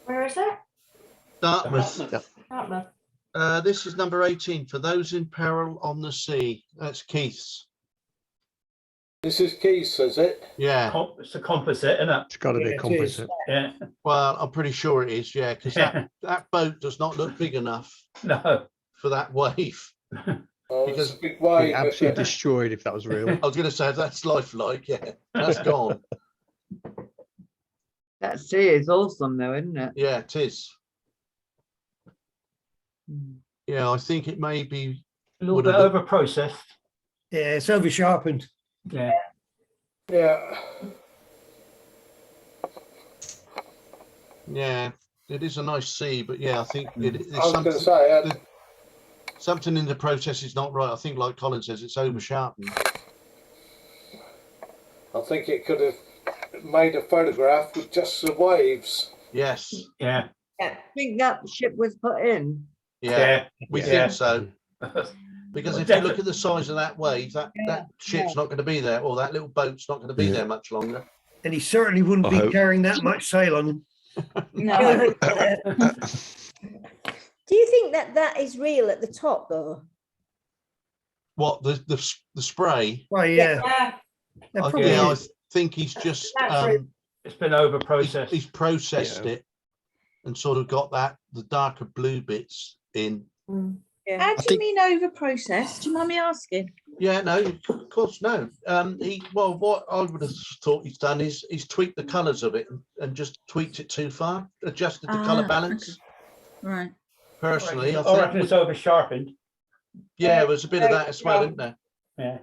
Where is it? Dartmouth. Dartmouth. This is number 18 for those in peril on the sea. That's Keith's. This is Keith's, is it? Yeah. It's a composite, isn't it? It's got to be Yeah, a it composite. Yeah. Well, I'm pretty sure it is. Yeah, because that boat does not look big enough No. for that wave. Oh, Because- it's a big Be wave. absolutely destroyed if that was real. I was going to say that's lifelike. Yeah, that's gone. That sea is awesome though, isn't it? Yeah, it is. Yeah, I think it may be A little would bit have over processed. Yeah, it's over sharpened. Yeah. Yeah. Yeah, it is a nice C, but yeah, I think it's I was going to something, say, something in the process is not right. I think, like Colin says, it's over sharpened. I think it could have made a photograph with just the waves. Yes. Yeah. I think that ship was put in. Yeah, we Yeah. think so. Because Well, if you look at the size of that wave, that ship's yeah. not going to be there, or that little boat's not going to be Yeah. there much longer. And he certainly wouldn't I be hope- carrying that much sail on him. No. Do you think that that is real at the top though? What the spray? Well, yeah. Yeah, That I, probably yeah, I is. think he's just That's right. It's been over processed. he's processed Yeah. it and sort of got the darker blue bits in. Yeah. How do you think- mean over processed? Do you mind me asking? Yeah, no, of course, no. What I would have thought he's done is he's tweaked the colours of it and just tweaked it too far, adjusted the colour Ah, balance. okay. Right. Personally, I I reckon think, it's over sharpened. yeah, there's a bit of that as well, isn't there? Yeah.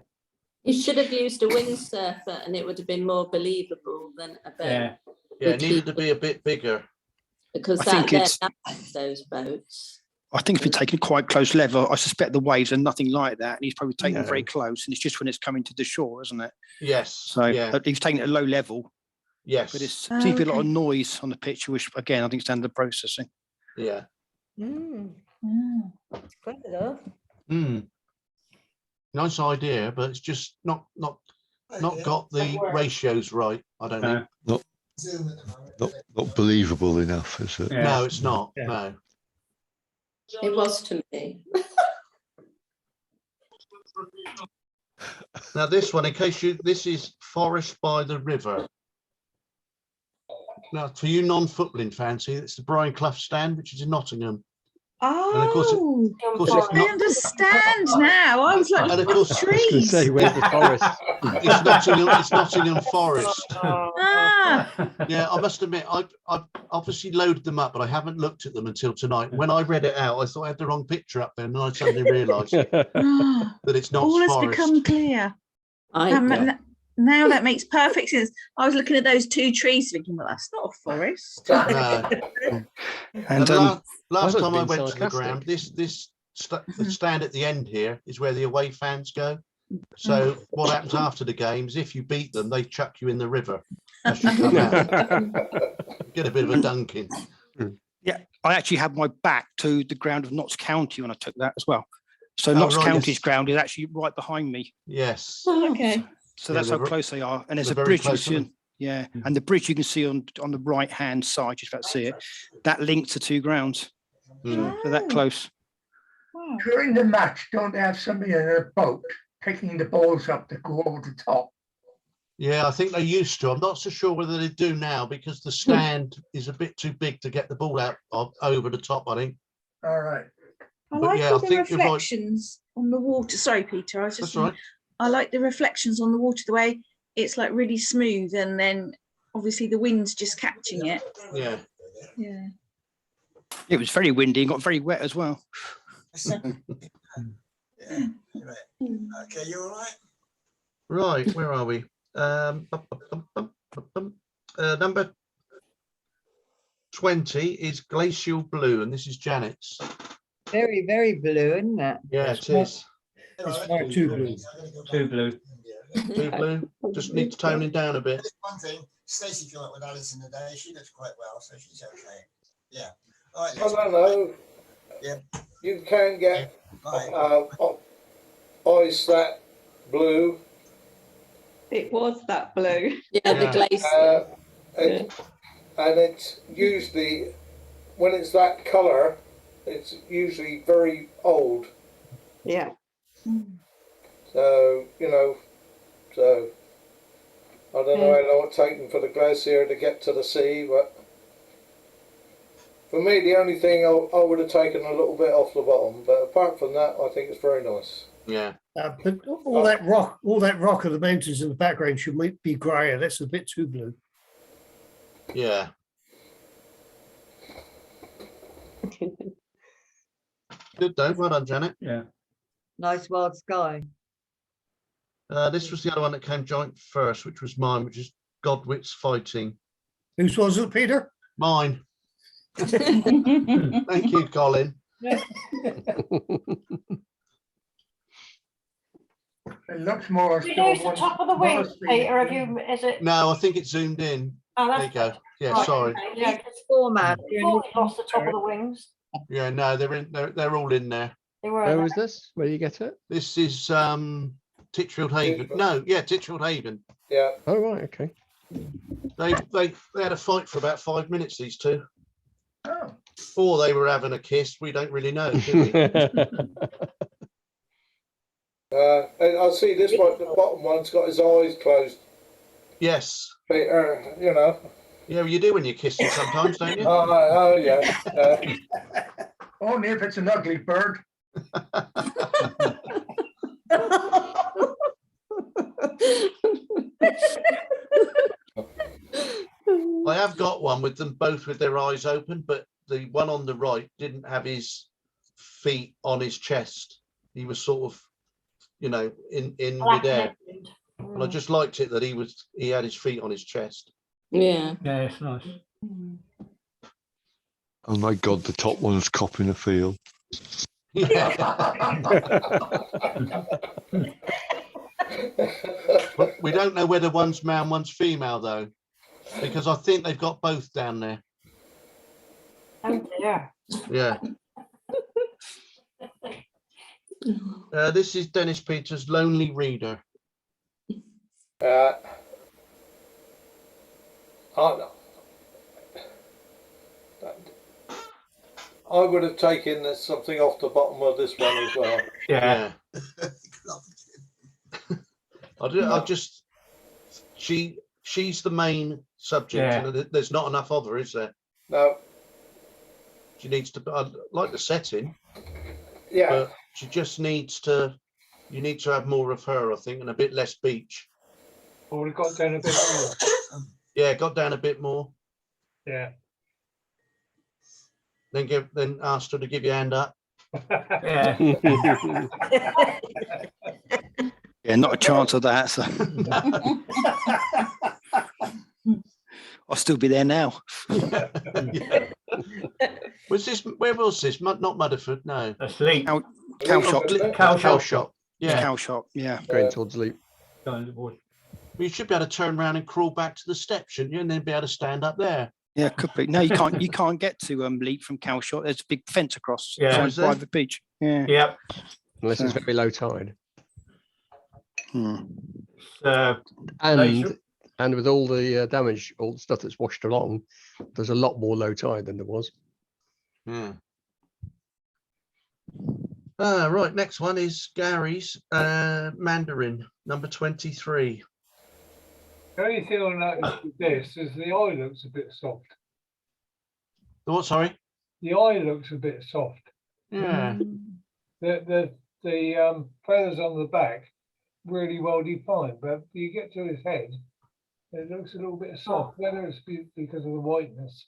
You should have used a windsurfer and it would have been more believable than a boat. Yeah. Yeah, it needed to be a bit bigger. Because I that think there it's- backs those boats. I think it's been taken quite close level. I suspect the waves are nothing like that, and he's probably taken No. very close, and it's just when it's coming to the shore, isn't it? Yes. So yeah. he's taking it at low level, Yes. but it seems to be a lot of Okay. noise on the picture, which again I think is down to the processing. Yeah. Mm, Mm. clever though. Nice idea, but it's just not got the ratios right. I don't think. No. Not believable enough, is it? Yeah. No, it's not. Yeah. No. It was to me. Now this one, in case this is Forest by the River. Now, for you non-footballing fans, see, it's the Brian Clough stand, which is in Nottingham. Oh, of course it's I not. understand now. I was like, And of what course- I was going to trees? say, where's the forest? It's Nottingham Forest. Ah, Yeah, I must admit, I've obviously loaded them up, but I haven't looked at them until tonight. When I read it out, I thought I had the wrong picture up there, and then I suddenly realised that ah, it's not all has forest. become clear. I Um, got n- now that makes perfect sense. I was looking at those two trees thinking, well, that's not a forest. No. And Last I've time I been went to the sarcastic. ground, the stand at the end here is where the away fans go. So what happens after the games? If you beat them, they chuck you in the river as you come out. Get a bit of a dunking. yeah, I actually had my back to the ground of Notts County when I took that as well. So Oh, Notts right, County's yes. ground is actually right behind me. Yes. Okay. So Yeah, that's how they're close they are. And there's they're a very bridge you can close, see. aren't Yeah, and the bridge you can see on the right hand side, just about to see it. That links the two grounds. Mm. So that close. Wow. During the match, don't they have somebody in a boat picking the balls up to go over the top? Yeah, I think they used to. I'm not so sure whether they do now because the stand is a bit too big to get the ball out of over the top, I think. All right. I But like yeah, all I the think you're right. reflections on the water. Sorry, Peter. I was just That's all right. I like the reflections on the water, the way it's like really smooth, and then obviously the wind's just catching it. Yeah. Yeah. It was very windy and got very wet as well. Okay, you all right? Right, where are we? Number 20 is Glacial Blue, and this is Janet's. Very, very blue, isn't it? Yeah, it is. It's far too blue. Too blue. Too blue. Just need to tone it down a bit. One thing, Stacey came up with Alison today. She looks quite well, so she's okay. Yeah. All right. I don't know. Yeah. You can get Bye. ice that blue. It was that blue. Yeah, the Yeah. glacier. And it's usually, when it's that colour, it's usually very old. Yeah. So, so I don't know how long it's taken for the glacier to get to the sea, but for me, the only thing I would have taken a little bit off the bottom, but apart from that, I think it's very nice. Yeah. But all that rock of the mountains in the background should be grayer. That's a bit too blue. Yeah. Good though. Well done, Janet. Yeah. Nice Wild Sky. This was the other one that came joint first, which was mine, which is Godwit's Fighting. Whose was it, Peter? Mine. Thank you, Colin. It looks more. You lose the top of the wings, Peter, have you, is it? No, I think it's zoomed in. Oh, There that's you go. Yeah, right, sorry. okay, yeah, It's format. I thought you lost the top of the wings. Yeah, no, they're all in there. They were. Where there. was this? Where do you get it? This is Titchfield Haven. No, yeah, Titchfield Haven. Yeah. Oh, right, okay. They had a fight for about 5 minutes, these two. Oh. Or they were having a kiss. We don't really know, do we? And I see this one, the bottom one's got his eyes closed. Yes. Peter, you know. Yeah, you do when you're kissing sometimes, don't you? Oh yeah. Only if it's an ugly bird. I have got one with them both with their eyes open, but the one on the right didn't have his feet on his chest. He was sort of, in midair. And I just liked it that he had his feet on his chest. Yeah. Yeah, it's nice. Oh my God, the top one's copping a feel. But we don't know whether one's male and one's female though, because I think they've got both down there. Oh dear. Yeah. This is Dennis Peters' Lonely Reader. I would have taken something off the bottom of this one as well. Yeah. She's the main subject, Yeah. and there's not enough of her, is there? No. She needs to. I like the setting. Yeah. But she just needs to. You need to have more of her, I think, and a bit less beach. Or we got down a bit more. Yeah, got down a bit more. Yeah. Then asked her to give you a hand up. Yeah. Yeah, not a chance of that. So. I'll still be there now. Yeah. Where was this? Not Mudderford, no. Asleep. Cow shop. Cow shop. Yeah. Cow shop. Yeah. Going towards Leap. Well, you should be able to turn around and crawl back to the steps, shouldn't you? And then be able to stand up there. Yeah, could be. No, you can't. You can't get to Leap from Cow shop. There's a big fence across. Yeah. It's Is there? private beach. Yeah. Yep. Unless it's very low tide. And with all the damage, all the stuff that's washed along, there's a lot more low tide than there was. Yeah. Right, next one is Gary's Mandarin, number 23. The only thing I noticed with this is the eye looks a bit soft. The what, sorry? The eye looks a bit soft. Yeah. The feathers on the back really well defined, but you get to his head, it looks a little bit soft. Whether it's because of the whiteness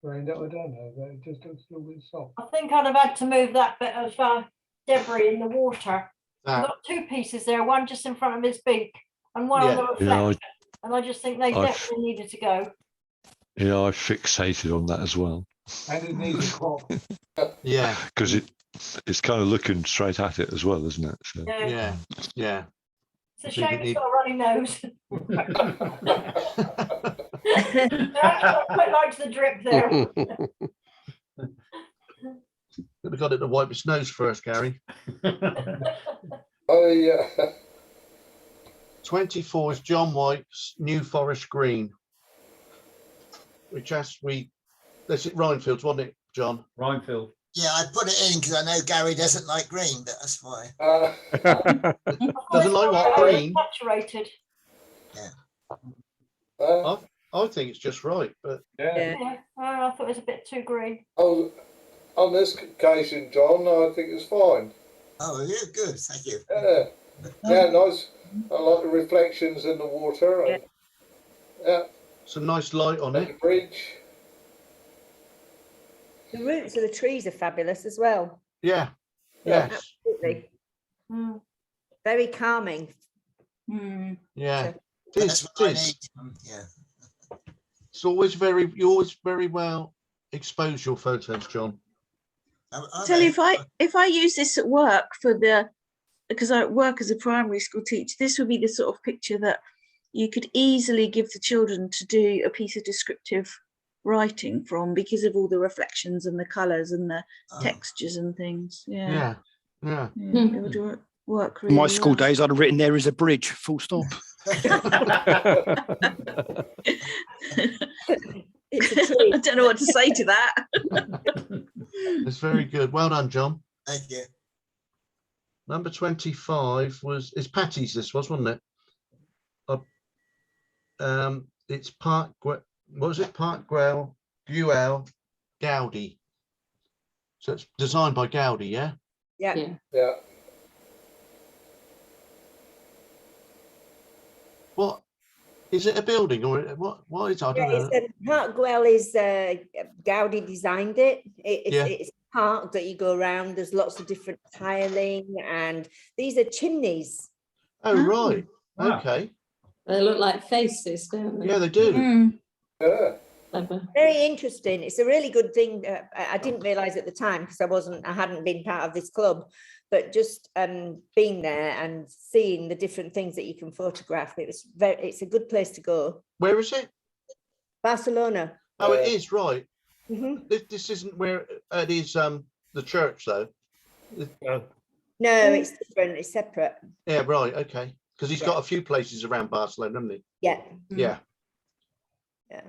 around it, I don't know, but it just looks a little bit soft. I think I'd have had to move that bit of debris in the water. I've got two pieces there, one just in front of his beak and one on the reflection. And I just think they definitely needed to go. Yeah, I fixated on that as well. And it needs a crop. Yeah. Because it's kind of looking straight at it as well, isn't it? So. Yeah. It's a shame it's got a runny nose. I quite liked the drip there. Could have got it to wipe its nose first, Gary. Oh yeah. 24 is John White's New Forest Green, which that's it Rhinefields, wasn't it, John? Rhinefield. Yeah, I put it in because I know Gary doesn't like green, but that's why. Doesn't like what, green? Saturated. Yeah. I think it's just right, but Yeah. I thought it was a bit too green. Oh, on this occasion, John, I think it's fine. Oh, yeah, good. Thank you. Yeah, nice. I like the reflections in the water. And, yeah. Some nice light on it. The bridge. The roots of the trees are fabulous as well. Yeah. Yes. Absolutely. Mm. Very calming. Yeah. That's It what I is. need. Yeah. It's always you always very well expose your photos, John. Tell you, if I use this at work because I work as a primary school teacher, this would be the sort of picture that you could easily give the children to do a piece of descriptive writing from, because of all the reflections and the colours and the textures and things. Yeah. Yeah. It would work really My school well. days, I'd have written there is a bridge, full stop. I don't know what to say to that. It's very good. Well done, John. Thank you. Number 25 is Patty's. This wasn't it? It's Park. What was it? Park Guel Gaudi. So it's designed by Gaudi, yeah. Yeah. Yeah. What is it? A building or what is? I don't know. Park Güell is Gaudi designed it. It's a park that you go around. There's lots of different tiling, and these are chimneys. Oh right. Wow. Okay. They look like faces, don't they? Yeah, they do. Yeah. Clever. Very interesting. It's a really good thing. I didn't realise at the time because I hadn't been part of this club, but just being there and seeing the different things that you can photograph, it's a good place to go. Where is it? Barcelona. Oh, it is right. Mm-hmm. This isn't where it is. The church though. No. No, it's different. It's separate. Yeah, right. Okay. Because he's got a few places around Barcelona, hasn't he? Yeah. Yeah. Yeah.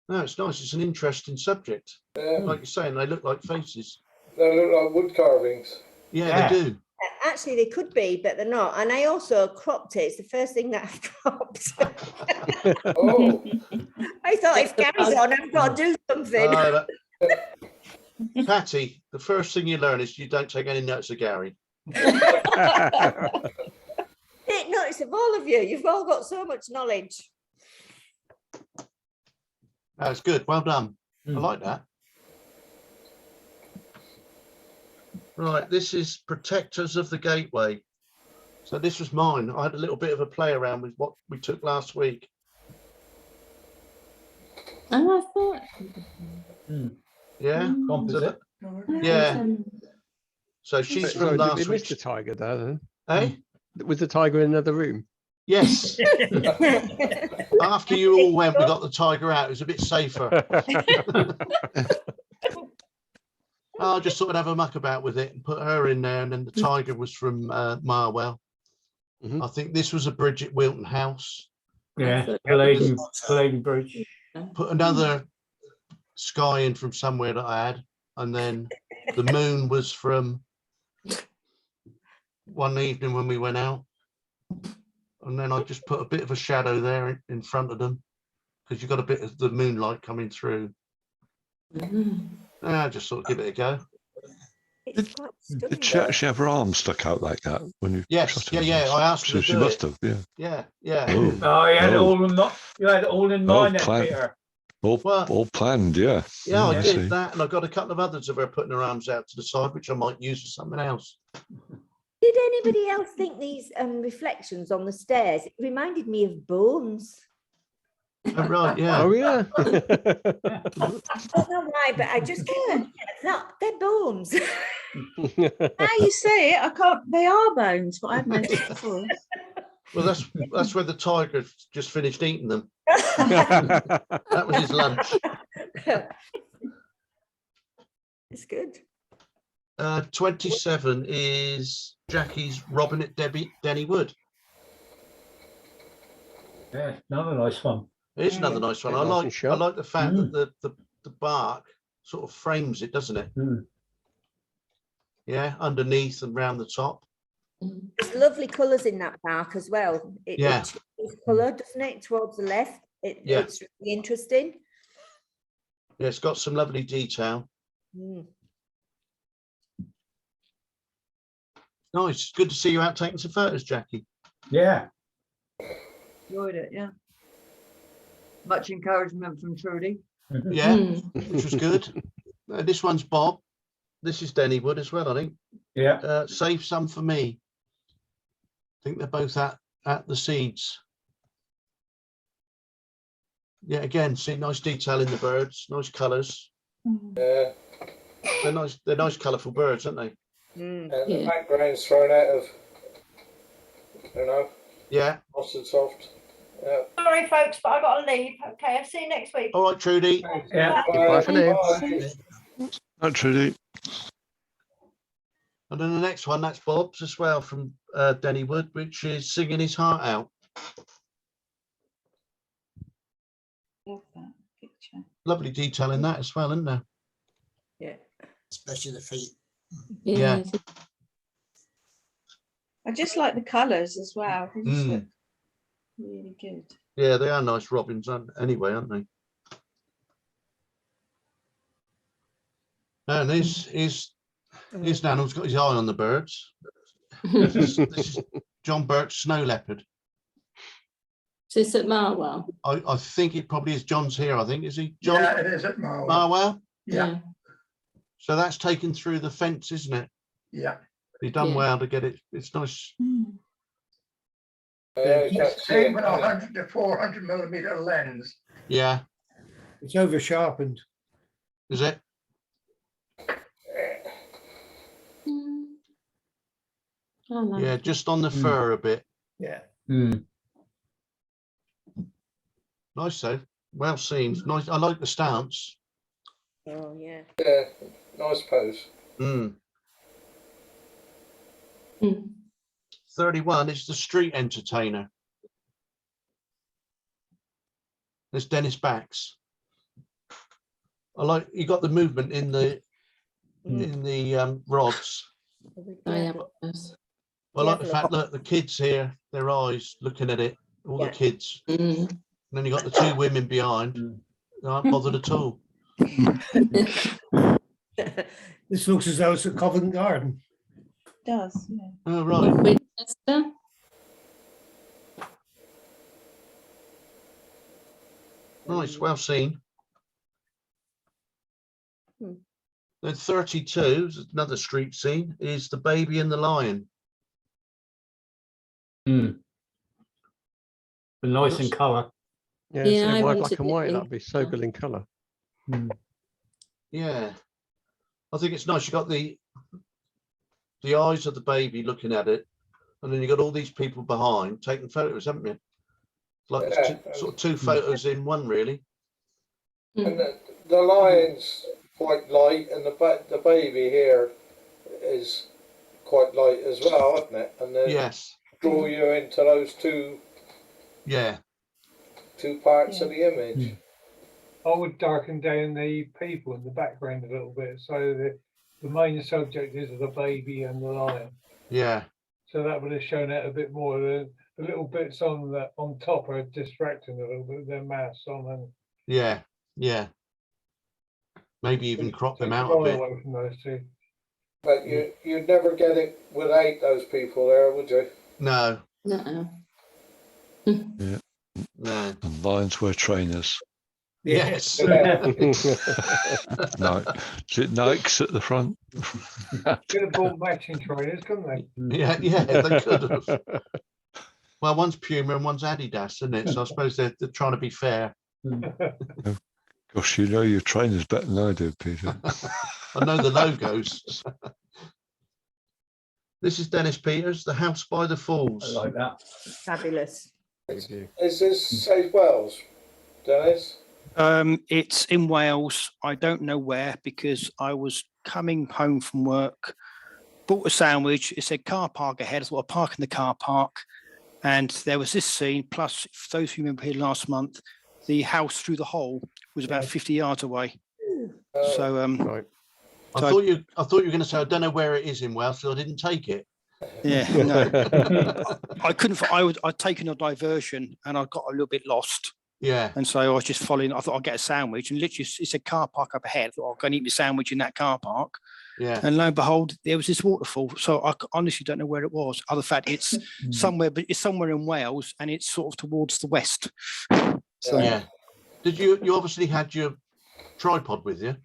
No, it's nice. It's an interesting subject. Yeah. Like you're saying, they look like faces. They look like wood carvings. Yeah, they do. Actually, they could be, but they're not. And I also cropped it. It's the first thing that I cropped. Oh. I thought if Gary's on, I've got to do something. Patty, the first thing you learn is you don't take any notes of Gary. Take notice of all of you. You've all got so much knowledge. That's good. Well done. I like that. Right, this is Protectors of the Gateway. So this was mine. I had a little bit of a play around with what we took last week. Oh, I thought. Yeah. Composite. Yeah. So she's So, from did we last miss week. the tiger there then? Eh? Was the tiger in another room? Yes. After you all went, we got the tiger out. It was a bit safer. I just thought I'd have a muck about with it and put her in there. And then the tiger was from Marwell. I think this was a Bridget Wilton house. Yeah, Culloden Bridge. Put another sky in from somewhere that I had. And then the moon was from one evening when we went out. And then I just put a bit of a shadow there in front of them because you've got a bit of the moonlight coming through. I just sort of give it a go. Did she actually have her arm stuck out like that when you? Yes, shot her? yeah. I asked her So to she do must it. have, yeah. Yeah. Oh, you had it all in you had it all in mind, then, plan- Peter. All planned, yeah. Yeah, I see. did that, and I got a couple of others of her putting her arms out to the side, which I might use for something else. Did anybody else think these reflections on the stairs? It reminded me of bones. Oh, right, yeah. Oh, yeah. I don't know why, but I just can't. They're bones. Now you say it, I can't. They are bones, but I've noticed before. Well, that's where the tiger just finished eating them. That was his lunch. It's good. 27 is Jackie's Robin at Denny Wood. Yeah, another nice one. It is another nice one. I like the fact that the bark sort of frames it, doesn't it? Yeah, underneath and round the top. There's lovely colours in that bark as well. It changes colour, doesn't it? Towards the left. It's really interesting. Yeah, it's got some lovely detail. Nice. Good to see you out taking some photos, Jackie. Yeah. Enjoyed it, yeah. Much encouragement from Trudy. Yeah, which was good. This one's Bob. This is Dennywood as well, I think. Yeah. Save some for me. I think they're both at the seeds. Yeah, again, see nice detail in the birds, nice colours. Yeah. They're nice colourful birds, aren't they? And the background's thrown out of, you know. Yeah. Nice and soft. Yeah. Sorry, folks, but I got to leave. Okay, I'll see you next week. All right, Trudy. Yeah. Goodbye for now. Not Trudy. And then the next one, that's Bob's as well from Dennywood, which is Singing His Heart Out. Love that picture. Lovely detail in that as well, isn't there? Yeah. Especially the feet. Yeah. I just like the colours as well. They just Mm. look really good. Yeah, they are nice robins, anyway, aren't they? And this is Daniel's got his eye on the birds. This is John Burke's snow leopard. Is this at Marwell? I think it probably is. John's here, I think. Is he, John? Yeah, it is at Marwell. Marwell? Yeah, So that's taken through the fence, isn't it? yeah. You've done Yeah. well to get it. It's nice. It's taken with a 100 to 400 millimeter lens. Yeah. It's over sharpened. Is it? I like Yeah, it. just on the fur a bit. Yeah. Nice though. Well seen. Nice. I like the stance. Oh, yeah. Yeah, nice pose. Mm. Mm. 31 is the street entertainer. There's Dennis Bax. I like you got the movement in the rods. I am. Yes. I like the fact that the kids here, their eyes looking at it, all the kids. Mm. And then you got the two women behind. They aren't bothered at all. This looks as though it's a Covent Garden. It does, yeah. Oh, right. Winchester. Nice, well seen. Then 32, is another street scene, is The Baby and the Lion. Mm. Nice in colour. Yeah, Yeah, so I wide wanted black and it white, in that'd be so good in colour. Yeah. I think it's nice. You got the eyes of the baby looking at it, and then you got all these people behind taking photos, haven't you? Like it's sort of two photos in one, really. And the lion's quite light, and the baby here is quite light as well, isn't it? And then Yes. draw you into those two Yeah. parts of the image. I would darken down the people in the background a little bit, so the main subject is the baby and the lion. Yeah. So that would have shown out a bit more. The little bits on top are distracting a little bit. They're masks on, and Yeah. Yeah. Maybe even crop them out a far bit. away from those two. But you'd never get it without those people there, would you? No. No. Yeah. No. And lions wear trainers. Yes. No, is it Nikes at the front? Could have bought matching trainers, couldn't they? Yeah, they could have. Well, one's Puma and one's Adidas, isn't it? So I suppose they're trying to be fair. Gosh, you know your trainers better than I do, Peter. I know the logos. This is Dennis Peters, The House by the Falls. I like that. Fabulous. Is this South Wales, Dennis? It's in Wales. I don't know where, because I was coming home from work, bought a sandwich. It said car park ahead. I thought I'd park in the car park. And there was this scene. Plus, for those who remember here last month, the house through the hole was about 50 yards away. So, Right. I thought you were going to say, I don't know where it is in Wales, so I didn't take it. yeah, no. I couldn't. I'd taken a diversion and I got a little bit lost. Yeah. And so I was just following. I thought I'd get a sandwich, and literally it's a car park up ahead. I thought I'll go and eat my sandwich in that car park. Yeah. And lo and behold, there was this waterfall. So I honestly don't know where it was. Other fact, it's somewhere, but it's somewhere in Wales, and it's sort of towards the west. So Yeah. Did you obviously had your tripod with you?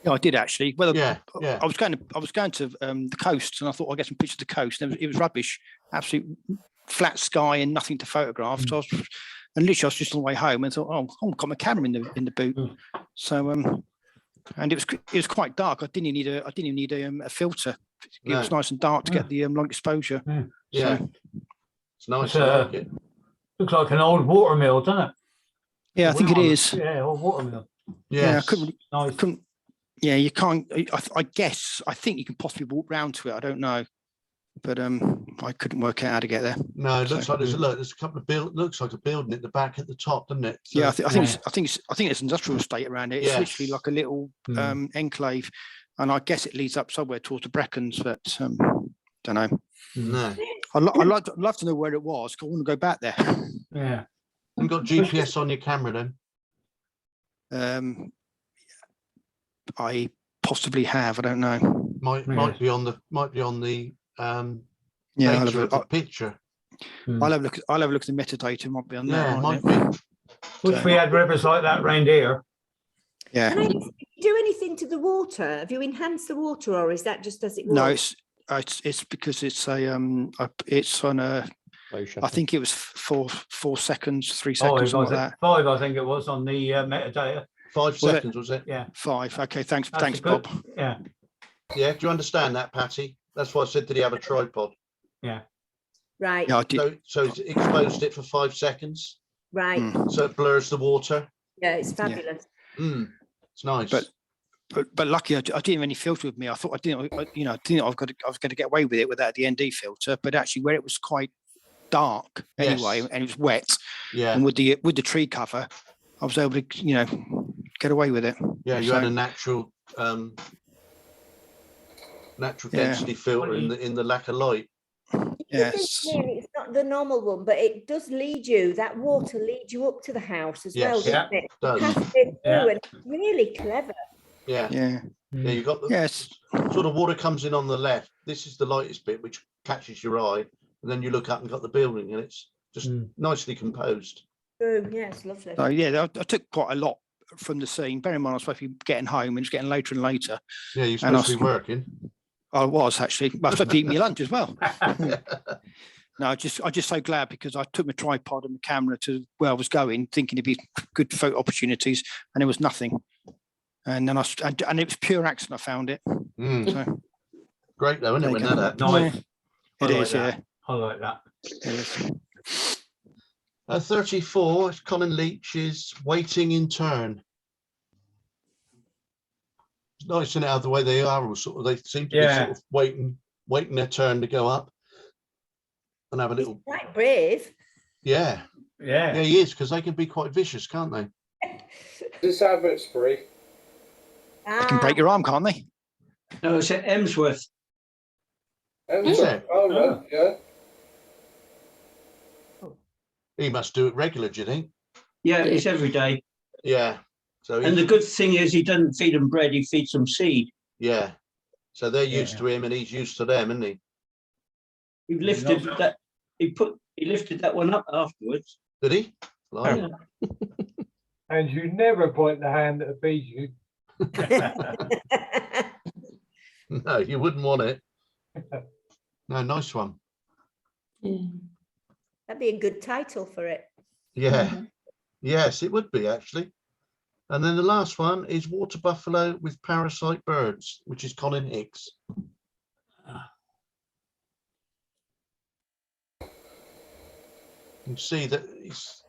Yeah, I did actually. Well, Yeah. I was going to the coast, and I thought I'd get some pictures of the coast. And it was rubbish, absolute flat sky and nothing to photograph. So and literally, I was just on the way home and thought, oh, I've got my camera in the boot. So and it was quite dark. I didn't even need a filter. It was nice and dark to get the long exposure. Yeah, So, it's nice. It's, I like it. Looks like an old watermill, doesn't it? yeah, I think it is. Yeah, old watermill. Yes. I couldn't. Yeah, you can't. I guess. I think you can possibly walk round to it. I don't know, but I couldn't work out how to get there. No, it looks like there's a couple of looks like a building at the back at the top, doesn't it? So, Yeah, I think it's industrial estate around it. It's Yes. literally like a little enclave, and I guess it leads up somewhere towards the Brecons, but don't know. No. I'd love to know where it was. 'Cause I want to go back there. Yeah. You've got GPS on your camera then? I possibly have. I don't know. Might be on the Yeah, I'll nature have of the picture. I'll have a look. I'll have a look at the metadata. Might be on there. Yeah, might mightn't be. it? Wish we had rivers like that round here. Yeah. Can I do anything to the water? Have you enhanced the water, or is that just as it was? No, it's because it's it's on a. I think it was 4 seconds, 3 seconds, like that. 5, I think it was on the metadata. 5 Was it? seconds, was it? Yeah. 5. Okay, thanks, That's Bob. good. Yeah. Yeah. Do you understand that, Patty? That's why I said, did he have a tripod? Yeah. Right. Yeah, I did. So it's exposed it for 5 seconds. Right. So it blurs the water. Yeah, it's fabulous. It's nice. But lucky, I didn't have any filter with me. I thought I didn't I was going to get away with it without the ND filter. But actually, where it was quite dark anyway, Yes. and it was wet, Yeah. and with the tree cover, I was able to get away with it. Yeah, you had a natural density filter in the lack of light. Yes. It's not the normal one, but it does lead you. That water leads you up to the house as well, Yes, doesn't it? it does. Passes it through, Yeah. and it's really clever. Yeah. Yeah. Yeah, you got the sort of water comes in on the left. This is the lightest bit, which catches your eye, and then you look up and got the building, and it's just nicely composed. Oh, yeah, it's lovely. So yeah, I took quite a lot from the scene. Bear in mind, I was supposed to be getting home, and it's getting later and later. Yeah, you're And I supposed to be working. I was actually. But I was supposed to be eating your lunch as well. No, I'm just so glad because I took my tripod and my camera to where I was going, thinking it'd be good photo opportunities, and there was nothing. And then and it was pure accident. I found it. So, Great though, isn't it? When there you that go. happens. Yeah, it is. Yeah. I like that. It is. 34, Colin Leach is waiting in turn. It's nice, isn't it, how the way they are, or sort of they seem to be sort of waiting their turn to go up and have a little. Quite brave. Yeah. Yeah. Yeah, he is, because they can be quite vicious, can't they? This Abbotsbury. They can break your arm, can't they? No, it's at Emsworth. Emsworth. Oh, no, yeah. He must do it regular, do you think? Yeah, it's every day. Yeah. So And the good thing is he doesn't feed them bread, he feeds them seed. yeah. So they're used to him and he's used to them, isn't he? He lifted that he lifted that one up afterwards. Did he? Yeah. And you never point the hand that feeds you. No, you wouldn't want it. No, nice one. That'd be a good title for it. Yeah. Yes, it would be actually. And then the last one is Water Buffalo with Parasite Birds, which is Colin Hicks. You can see that he's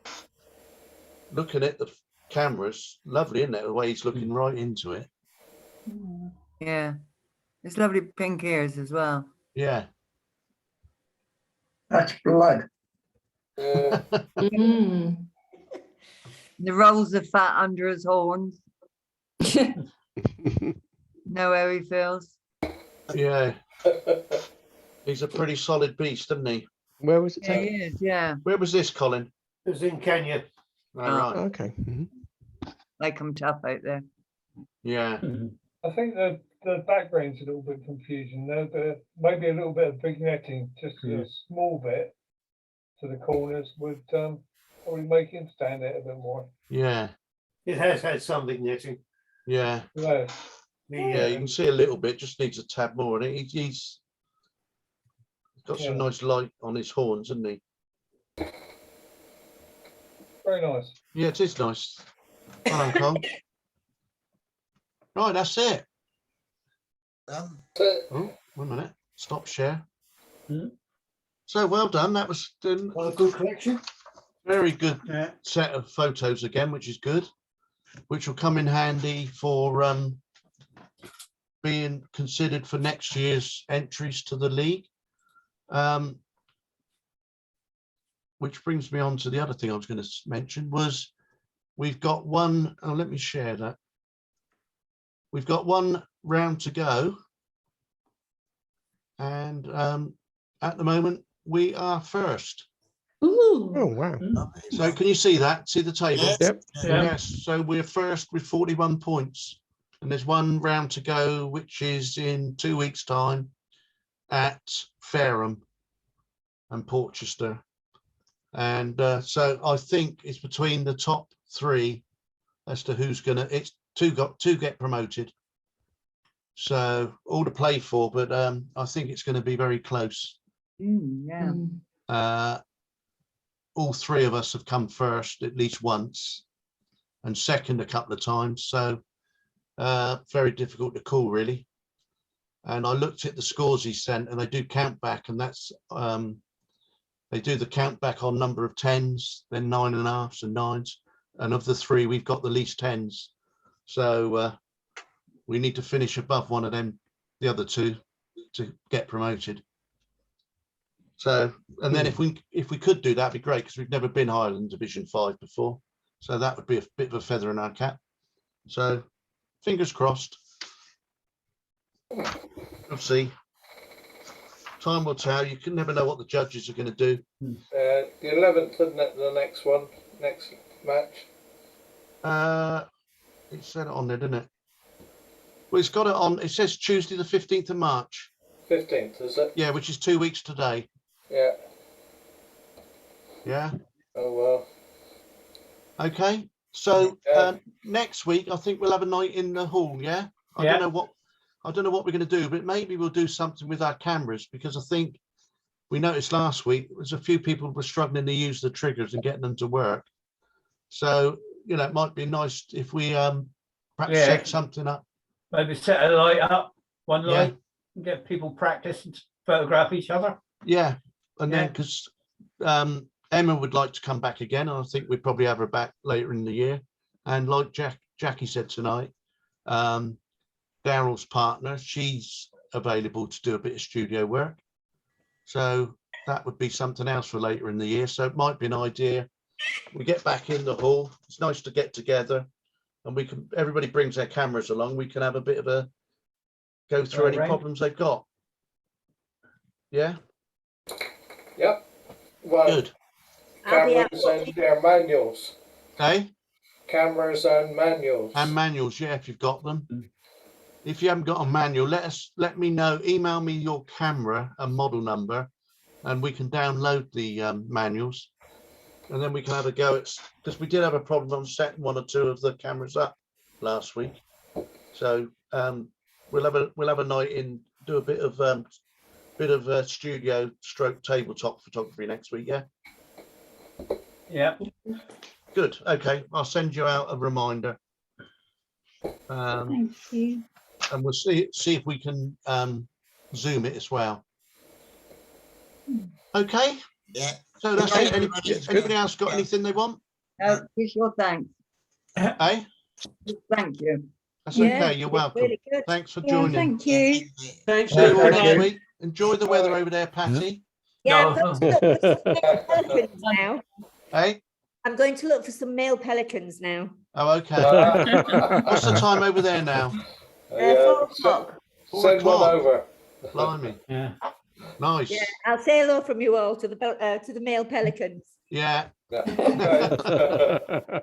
looking at the cameras. Lovely, isn't it? The way he's looking right into it. Yeah. It's lovely pink ears as well. Yeah. That's blood. The rolls of fat under his horns. Know how he feels. Yeah. He's a pretty solid beast, isn't he? Where was it Yeah, taken? he is, yeah. Where was this, Colin? It was in Kenya. All right. Okay. They come tough out there. Yeah. I think the background's a little bit confusing. Maybe a little bit of vignetting, just a small bit to the corners would probably make him stand out a bit more. Yeah. It has had some vignetting. Yeah. Yeah. Yeah, you can see a little bit, just needs a tad more. And he's got some Yeah. nice light on his horns, hasn't he? Very nice. Yeah, it is nice. Well done, Cole. Right, that's it. Oh, 1 minute. Stop share. So well done. That was a good collection. Very good set of photos again, which is good. Which will come in handy for being considered for next year's entries to the league. Which brings me on to the other thing I was going to mention was we've got one. Oh, let me share that. We've got one round to go. And at the moment, we are first. Oh, wow. So can you see that? See the table? Yes. Yep. Yes. So we're first with 41 points. And there's one round to go, which is in 2 weeks' time at Fareham and Portchester. And so I think it's between the top three as to who's going to, it's two get promoted. So all to play for, but I think it's going to be very close. Yeah. All three of us have come first at least once and second a couple of times. So very difficult to call, really. And I looked at the scores he sent, and they do count back, and that's they do the count back on number of tens, then 9.5s and 9s, and of the three, we've got the least tens. So we need to finish above one of them, the other two, to get promoted. So, and then if we could do that, it'd be great, because we've never been higher than Division 5 before. So that would be a bit of a feather in our cap. So fingers crossed. We'll see. Time will tell. You can never know what the judges are going to do. The 11th, isn't it? The next one, next match. It said it on there, didn't it? Well, it's got it on. It says Tuesday, the 15th of March. 15th, is it? Yeah, which is 2 weeks today. Yeah. Yeah. Oh well. Okay. So next week, I think we'll have a night in the hall. Yeah. I don't know what we're going to do, but maybe we'll do something with our cameras, because I think we noticed last week there's a few people were struggling to use the triggers and getting them to work. So you know, it might be nice if we perhaps set something up. Maybe set a light up, one light, and get people practice and photograph each other. Yeah, and then because Emma would like to come back again, and I think we'd probably have her back later in the year. And like Jackie said tonight, Daryl's partner, she's available to do a bit of studio work. So that would be something else for later in the year. So it might be an idea. We get back in the hall. It's nice to get together, and we can. Everybody brings their cameras along. We can have a bit of a go through any problems they've got. Yeah. Yep. Well, good. Cameras and their manuals. Okay. Cameras and manuals. And manuals, yeah, if you've got them. If you haven't got a manual, let me know. Email me your camera and model number, and we can download the manuals, and then we can have a go at, because we did have a problem on setting one or two of the cameras up last week. So we'll have a night in, do a bit of studio stroke tabletop photography next week. Yeah. Yeah. Good. Okay, I'll send you out a reminder. Thank you. And we'll see if we can zoom it as well. Okay. Yeah. So that's it. Anybody else got anything they want? Just your thanks. Hey. Thank you. That's okay. You're welcome. Really good. Thanks for Yeah, joining. thank you. Thanks. See you all Thank next you. week. Enjoy the weather over there, Patty. Yeah, I'm going to look for some male pelicans now. Hey. I'm going to look for some male pelicans now. Oh, okay. What's the time over there now? 4 o'clock. 4 Send one o'clock. over. Blimey. Yeah. Nice. Yeah, I'll say hello from you all to the male pelicans. Yeah. Yeah.